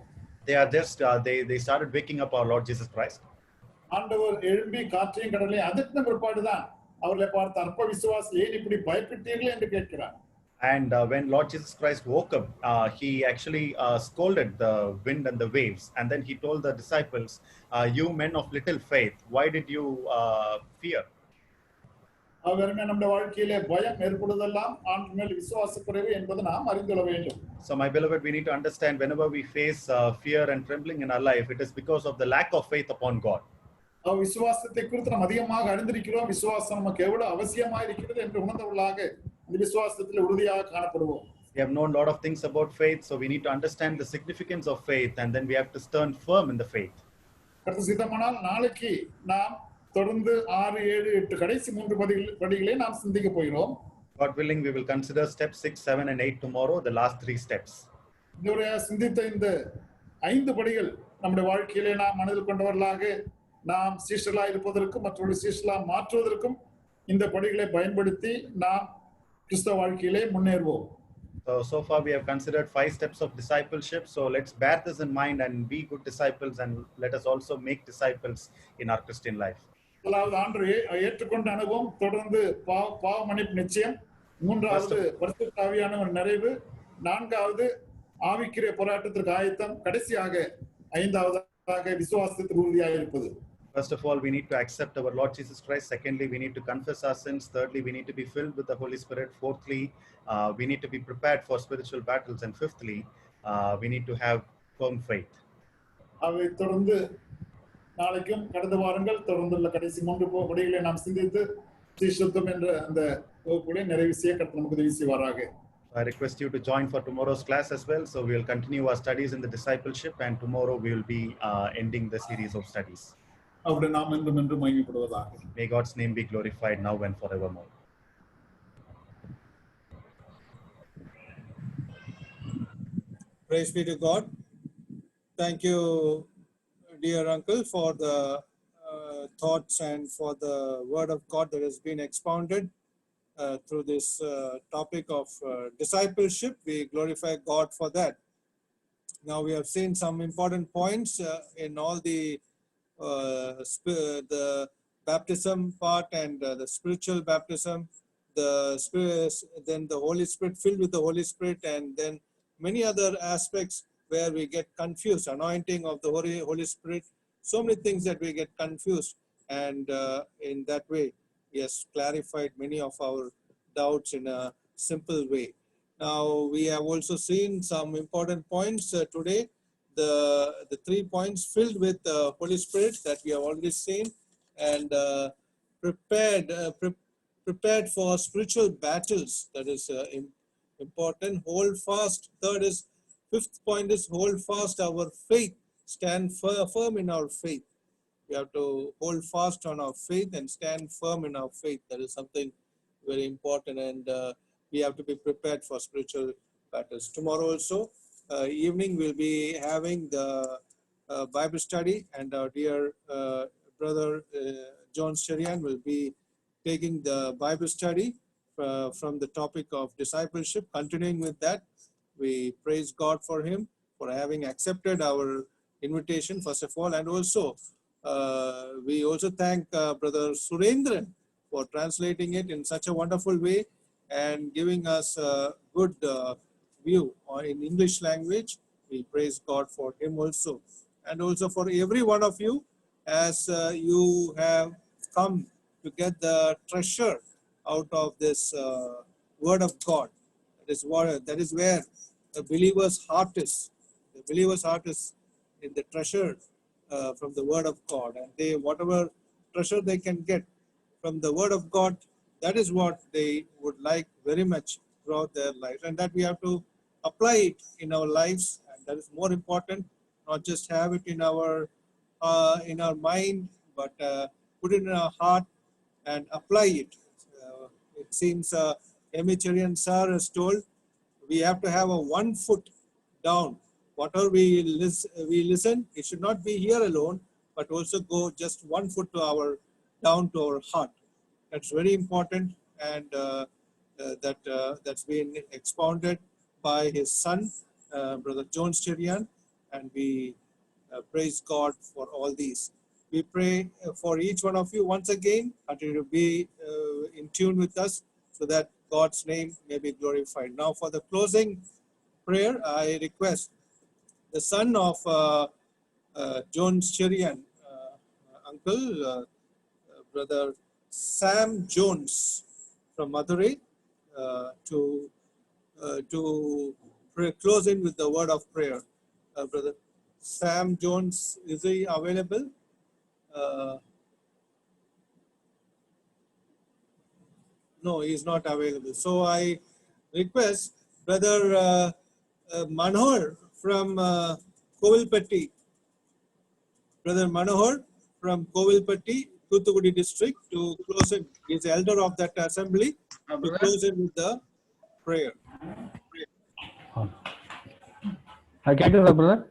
They are just they started waking up our Lord Jesus Christ. ஆண்டவர் எழும்பி காற்றையும் கடலையும் அதட்டின பிற்பாடுதான் அவர்களை பார்த்து அற்ப விசுவாசி ஏன் இப்படி பயப்பட்டீர்கள் என்று கேட்கிறார். And when Lord Jesus Christ woke up, he actually scolded the wind and the waves, and then he told the disciples, "You men of little faith, why did you fear?" அவருமே நம்முடைய வாழ்க்கையிலே பயம் ஏற்படுவதெல்லாம் ஆண்டவர் மேல் விசுவாச குறைவு என்பதை நாம் அறிந்து கொள்ள வேண்டும். So my beloved, we need to understand whenever we face fear and trembling in our life, it is because of the lack of faith upon God. விசுவாசத்தை குறித்து நாம் அதிகமாக அறிந்திருக்கிறோம். விசுவாசம் நமக்கு எவ்வளவு அவசியமாக இருக்கிறது என்று உணர்ந்தவர்களாக இந்த விசுவாசத்தில் உறுதியாக காணப்படுவோம். We have known a lot of things about faith, so we need to understand the significance of faith, and then we have to stand firm in the faith. கர்த்தர் சித்தமானால் நாளைக்கு நாம் தொடர்ந்து 6, 7, 8 கடைசி 3 படிகளை நாம் சிந்திக்க போகிறோம். God willing, we will consider steps 6, 7, and 8 tomorrow, the last 3 steps. இதுவரை சிந்தித்த இந்த 5 படிகள் நம்முடைய வாழ்க்கையிலே நாம் மனதில் கொண்டவர்களாக நாம் சீஷர்களாக இருப்பதற்கும் மற்றவர்கள் சீஷர்களாக மாற்றுவதற்கும் இந்த படிகளை பயன்படுத்தி நாம் கிறிஸ்தவ வாழ்க்கையிலே முன்னேறுவோம். So far we have considered 5 steps of discipleship. So let's bear this in mind and be good disciples, and let us also make disciples in our Christian life. முதலாவது ஆண்டவரை ஏற்றுக்கொண்ட அனுபவம், தொடர்ந்து பாவ மன்னிப்பு நிச்சயம், 3வது பரிசுத்த ஆவியானவர் நிறைவு, 4வது ஆவிக்குரிய போராட்டத்திற்கு ஆயத்தம், கடைசியாக 5வதாக விசுவாசத்தில் உறுதியாக இருப்பது. First of all, we need to accept our Lord Jesus Christ. Secondly, we need to confess our sins. Thirdly, we need to be filled with the Holy Spirit. Fourthly, we need to be prepared for spiritual battles. And fifthly, we need to have firm faith. அவை தொடர்ந்து நாளைக்கும் கடந்த வாரங்கள் தொடர்ந்துள்ள கடைசி 3 படிகளை நாம் சிந்தித்து சீஷத்துவம் என்ற அந்த வகுப்புகளை நிறைவு செய்ய கர்த்தர் நமக்கு உதவி செய்வாராக. I request you to join for tomorrow's class as well. So we will continue our studies in the discipleship, and tomorrow we will be ending the series of studies. அவருடைய நாமம் என்றும் என்றும் மகிமைப்படுவதாக. May God's name be glorified now and forevermore. Praise be to God. Thank you, dear uncle, for the thoughts and for the word of God that has been expounded through this topic of discipleship. We glorify God for that. Now we have seen some important points in all the baptism part and the spiritual baptism, the spirit, then the Holy Spirit, filled with the Holy Spirit, and then many other aspects where we get confused, anointing of the Holy Spirit, so many things that we get confused, and in that way he has clarified many of our doubts in a simple way. Now we have also seen some important points today. The 3 points filled with the Holy Spirit that we have already seen, and prepared for spiritual battles, that is important. Hold fast. Fifth point is hold fast our faith. Stand firm in our faith. We have to hold fast on our faith and stand firm in our faith. That is something very important, and we have to be prepared for spiritual battles. Tomorrow also evening we'll be having the Bible study, and our dear Brother John Sherian will be taking the Bible study from the topic of discipleship. Continuing with that, we praise God for him for having accepted our invitation, first of all, and also we also thank Brother Surendran for translating it in such a wonderful way and giving us a good view in English language. We praise God for him also, and also for every one of you as you have come to get the treasure out of this word of God. That is where the believer's heart is. The believer's heart is in the treasure from the word of God, and whatever treasure they can get from the word of God, that is what they would like very much throughout their life, and that we have to apply it in our lives, and that is more important. Not just have it in our mind, but put it in our heart and apply it. It seems Emicharian sir has told we have to have a 1 foot down. Whatever we listen, it should not be here alone, but also go just 1 foot down to our heart. That's very important, and that's been expounded by his son, Brother John Sherian, and we praise God for all these. We pray for each one of you once again, continue to be in tune with us so that God's name may be glorified. Now for the closing prayer, I request the son of John Sherian, uncle, Brother Sam Jones from Madurai, to close in with the word of prayer. Brother Sam Jones, is he available? No, he is not available. So I request Brother Manohar from Kovilpatti. Brother Manohar from Kovilpatti, Thuthukudi district, to close in. He is the elder of that assembly, to close in with the prayer. கேக்குதா brother?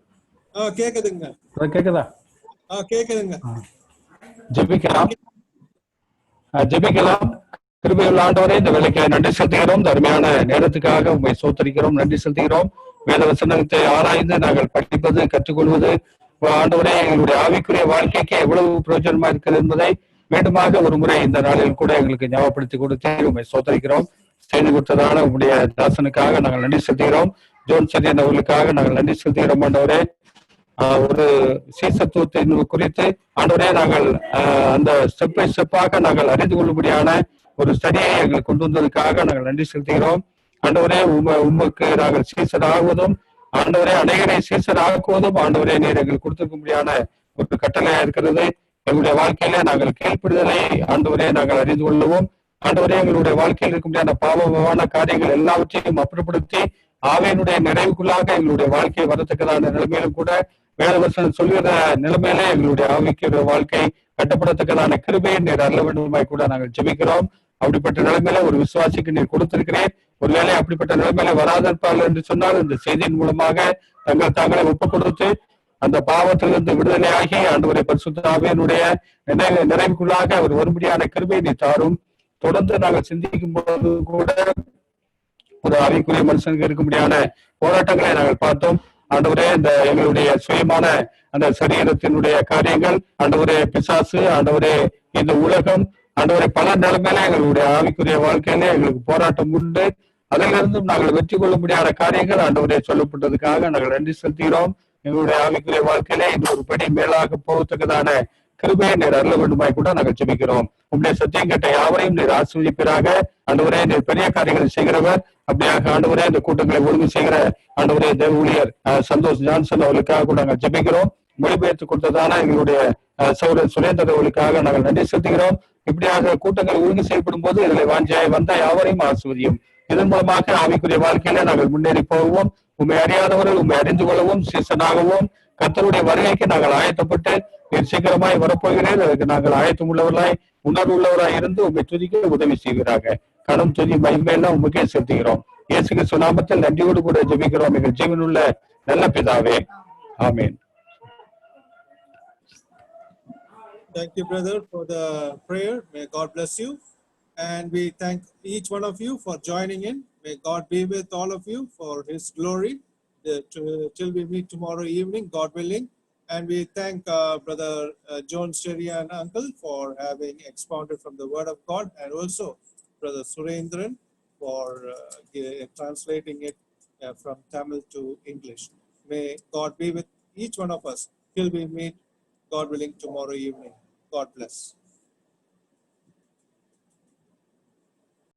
கேக்குதுங்க. கேக்குதா? கேக்குதுங்க. ஜெபிக்கலாம். கிருபையுள்ள ஆண்டவரே, இந்த வேலைக்கு நன்றி செலுத்துகிறோம். அருமையான நேரத்துக்காக உண்மை சோத்தரிக்கிறோம், நன்றி செலுத்துகிறோம். வேத வசனத்தை ஆராய்ந்து நாங்கள் படிப்பது, கற்றுக்கொள்வது ஆண்டவரே எங்களுடைய ஆவிக்குரிய வாழ்க்கைக்கு எவ்வளவு பிரயோஜனமா இருக்கிறது என்பதை மீண்டுமாக ஒரு முறை இந்த நாளில் கூட எங்களுக்கு ஞாபகப்படுத்தி கொடுத்து உண்மை சோத்தரிக்கிறோம். செய்து கொடுத்ததான உங்களுடைய தாசனுக்காக நாங்கள் நன்றி செலுத்துகிறோம். ஜோன் சரியன் அவர்களுக்காக நாங்கள் நன்றி செலுத்துகிறோம். ஆண்டவரே, ஒரு சீசத்துவத்தின் குறித்து ஆண்டவரே நாங்கள் அந்த ஸ்டெப் பை ஸ்டெப்பாக நாங்கள் அறிந்து கொள்ளும்படியான ஒரு ஸ்டடியை எங்களுக்கு கொண்டு வந்ததுக்காக நாங்கள் நன்றி செலுத்துகிறோம். ஆண்டவரே, உமக்கு நாங்கள் சீசர் ஆகுவதும் ஆண்டவரே அநேகரை சீசர் ஆக்குவதும் ஆண்டவரே நீர் எங்களுக்கு கொடுத்திருக்கும்படியான ஒரு கட்டளையா இருக்கிறது. எங்களுடைய வாழ்க்கையில நாங்கள் கீழ்ப்படுதலை ஆண்டவரே நாங்கள் அறிந்து கொள்ளவும், ஆண்டவரே எங்களுடைய வாழ்க்கையில் இருக்கும்படியான பாவமான காரியங்கள் எல்லாவற்றையும் அப்புறப்படுத்தி ஆவியினுடைய நிறைவுக்குள்ளாக எங்களுடைய வாழ்க்கையை வரத்தக்கதான நிலைமையிலும் கூட வேதவசனம் சொல்கிற நிலைமையில எங்களுடைய ஆவிக்குரிய வாழ்க்கை கட்டப்படத்தக்கதான கிருபையை நீர் அருள வேண்டுமாய் கூட நாங்கள் ஜெபிக்கிறோம். அப்படிப்பட்ட நிலைமையில ஒரு விசுவாசிக்கு நீர் கொடுத்திருக்கிறேன். ஒருவேளை அப்படிப்பட்ட நிலைமையில வராதிருப்பார்கள் என்று சொன்னால் இந்த செய்தியின் மூலமாக தாங்களை ஒப்புக் கொடுத்து அந்த பாவத்திலிருந்து விடுதலையாகி ஆண்டவரை பரிசுத்த ஆவியினுடைய நிறைவுக்குள்ளாக அவர் வரும்படியான கிருபையை நீ தாரும். தொடர்ந்து நாங்கள் சிந்திக்கும் போது கூட ஒரு ஆவிக்குரிய மனுஷனுக்கு இருக்கும்படியான போராட்டங்களை நாங்கள் பார்த்தோம். ஆண்டவரே, இந்த எங்களுடைய சுயமான அந்த சரீரத்தினுடைய காரியங்கள், ஆண்டவரே பிசாசு, ஆண்டவரே இந்த உலகம், ஆண்டவரை பல நிலைமையில எங்களுடைய ஆவிக்குரிய வாழ்க்கையில எங்களுக்கு போராட்டம் உண்டு. அதிலிருந்தும் நாங்கள் வெற்றி கொள்ள முடியாத காரியங்கள் ஆண்டவரே சொல்லப்பட்டதுக்காக நாங்கள் நன்றி செலுத்துகிறோம். எங்களுடைய ஆவிக்குரிய வாழ்க்கையில இது ஒரு படி மேலாக போகத்தக்கதான கிருபையை நீர் அருள வேண்டுமாய் கூட நாங்கள் ஜெபிக்கிறோம். உங்களுடைய சத்தியம் கேட்ட யாவரையும் நீர் ஆசீர்வதிப்பீராக. ஆண்டவரே, நீர் பெரிய காரியங்களை செய்கிறவர். அப்படியாக ஆண்டவரே இந்த கூட்டங்களை ஒழுங்கு செய்கிற ஆண்டவரே தேவ ஊழியர் சந்தோஷ் ஜான்சன் அவர்களுக்காக கூட நாங்கள் ஜெபிக்கிறோம். மொழிபெயர்த்து கொடுத்ததான எங்களுடைய சகோதரர் சுரேந்தர் அவர்களுக்காக நாங்கள் நன்றி செலுத்துகிறோம். இப்படியாக கூட்டங்கள் ஒழுங்கு செய்யப்படும் போது இதில் வாஞ்சியாய் வந்த யாவரையும் ஆசீர்வதியும். இதன் மூலமாக ஆவிக்குரிய வாழ்க்கையில நாங்கள் முன்னேறி போகவும், உண்மை அறியாதவர்கள் உண்மை அறிந்து கொள்ளவும், சீசனாகவும், கர்த்தருடைய வருகைக்கு நாங்கள் ஆயத்தப்பட்டு நீர் சீக்கிரமாய் வரப்போகிறேன், அதற்கு நாங்கள் ஆயத்தம் உள்ளவர்களாய் உணர்வு உள்ளவராய் இருந்து உண்மை துதிக்க உதவி செய்கிறாங்க. கடும் துதி மகிமையெல்லாம் உண்மைக்கே செலுத்துகிறோம். இயேசு கிறிஸ்து நாமத்தில் நன்றியோடு கூட ஜெபிக்கிறோம் எங்கள் ஜீவனுள்ள நல்ல பிதாவே, ஆமீன். Thank you, brother, for the prayer. May God bless you. And we thank each one of you for joining in. May God be with all of you for his glory till we meet tomorrow evening, God willing. And we thank Brother John Steria and Uncle for having expounded from the Word of God, and also Brother Surendran for translating it from Tamil to English. May God be with each one of us till we meet, God willing, tomorrow evening. God bless.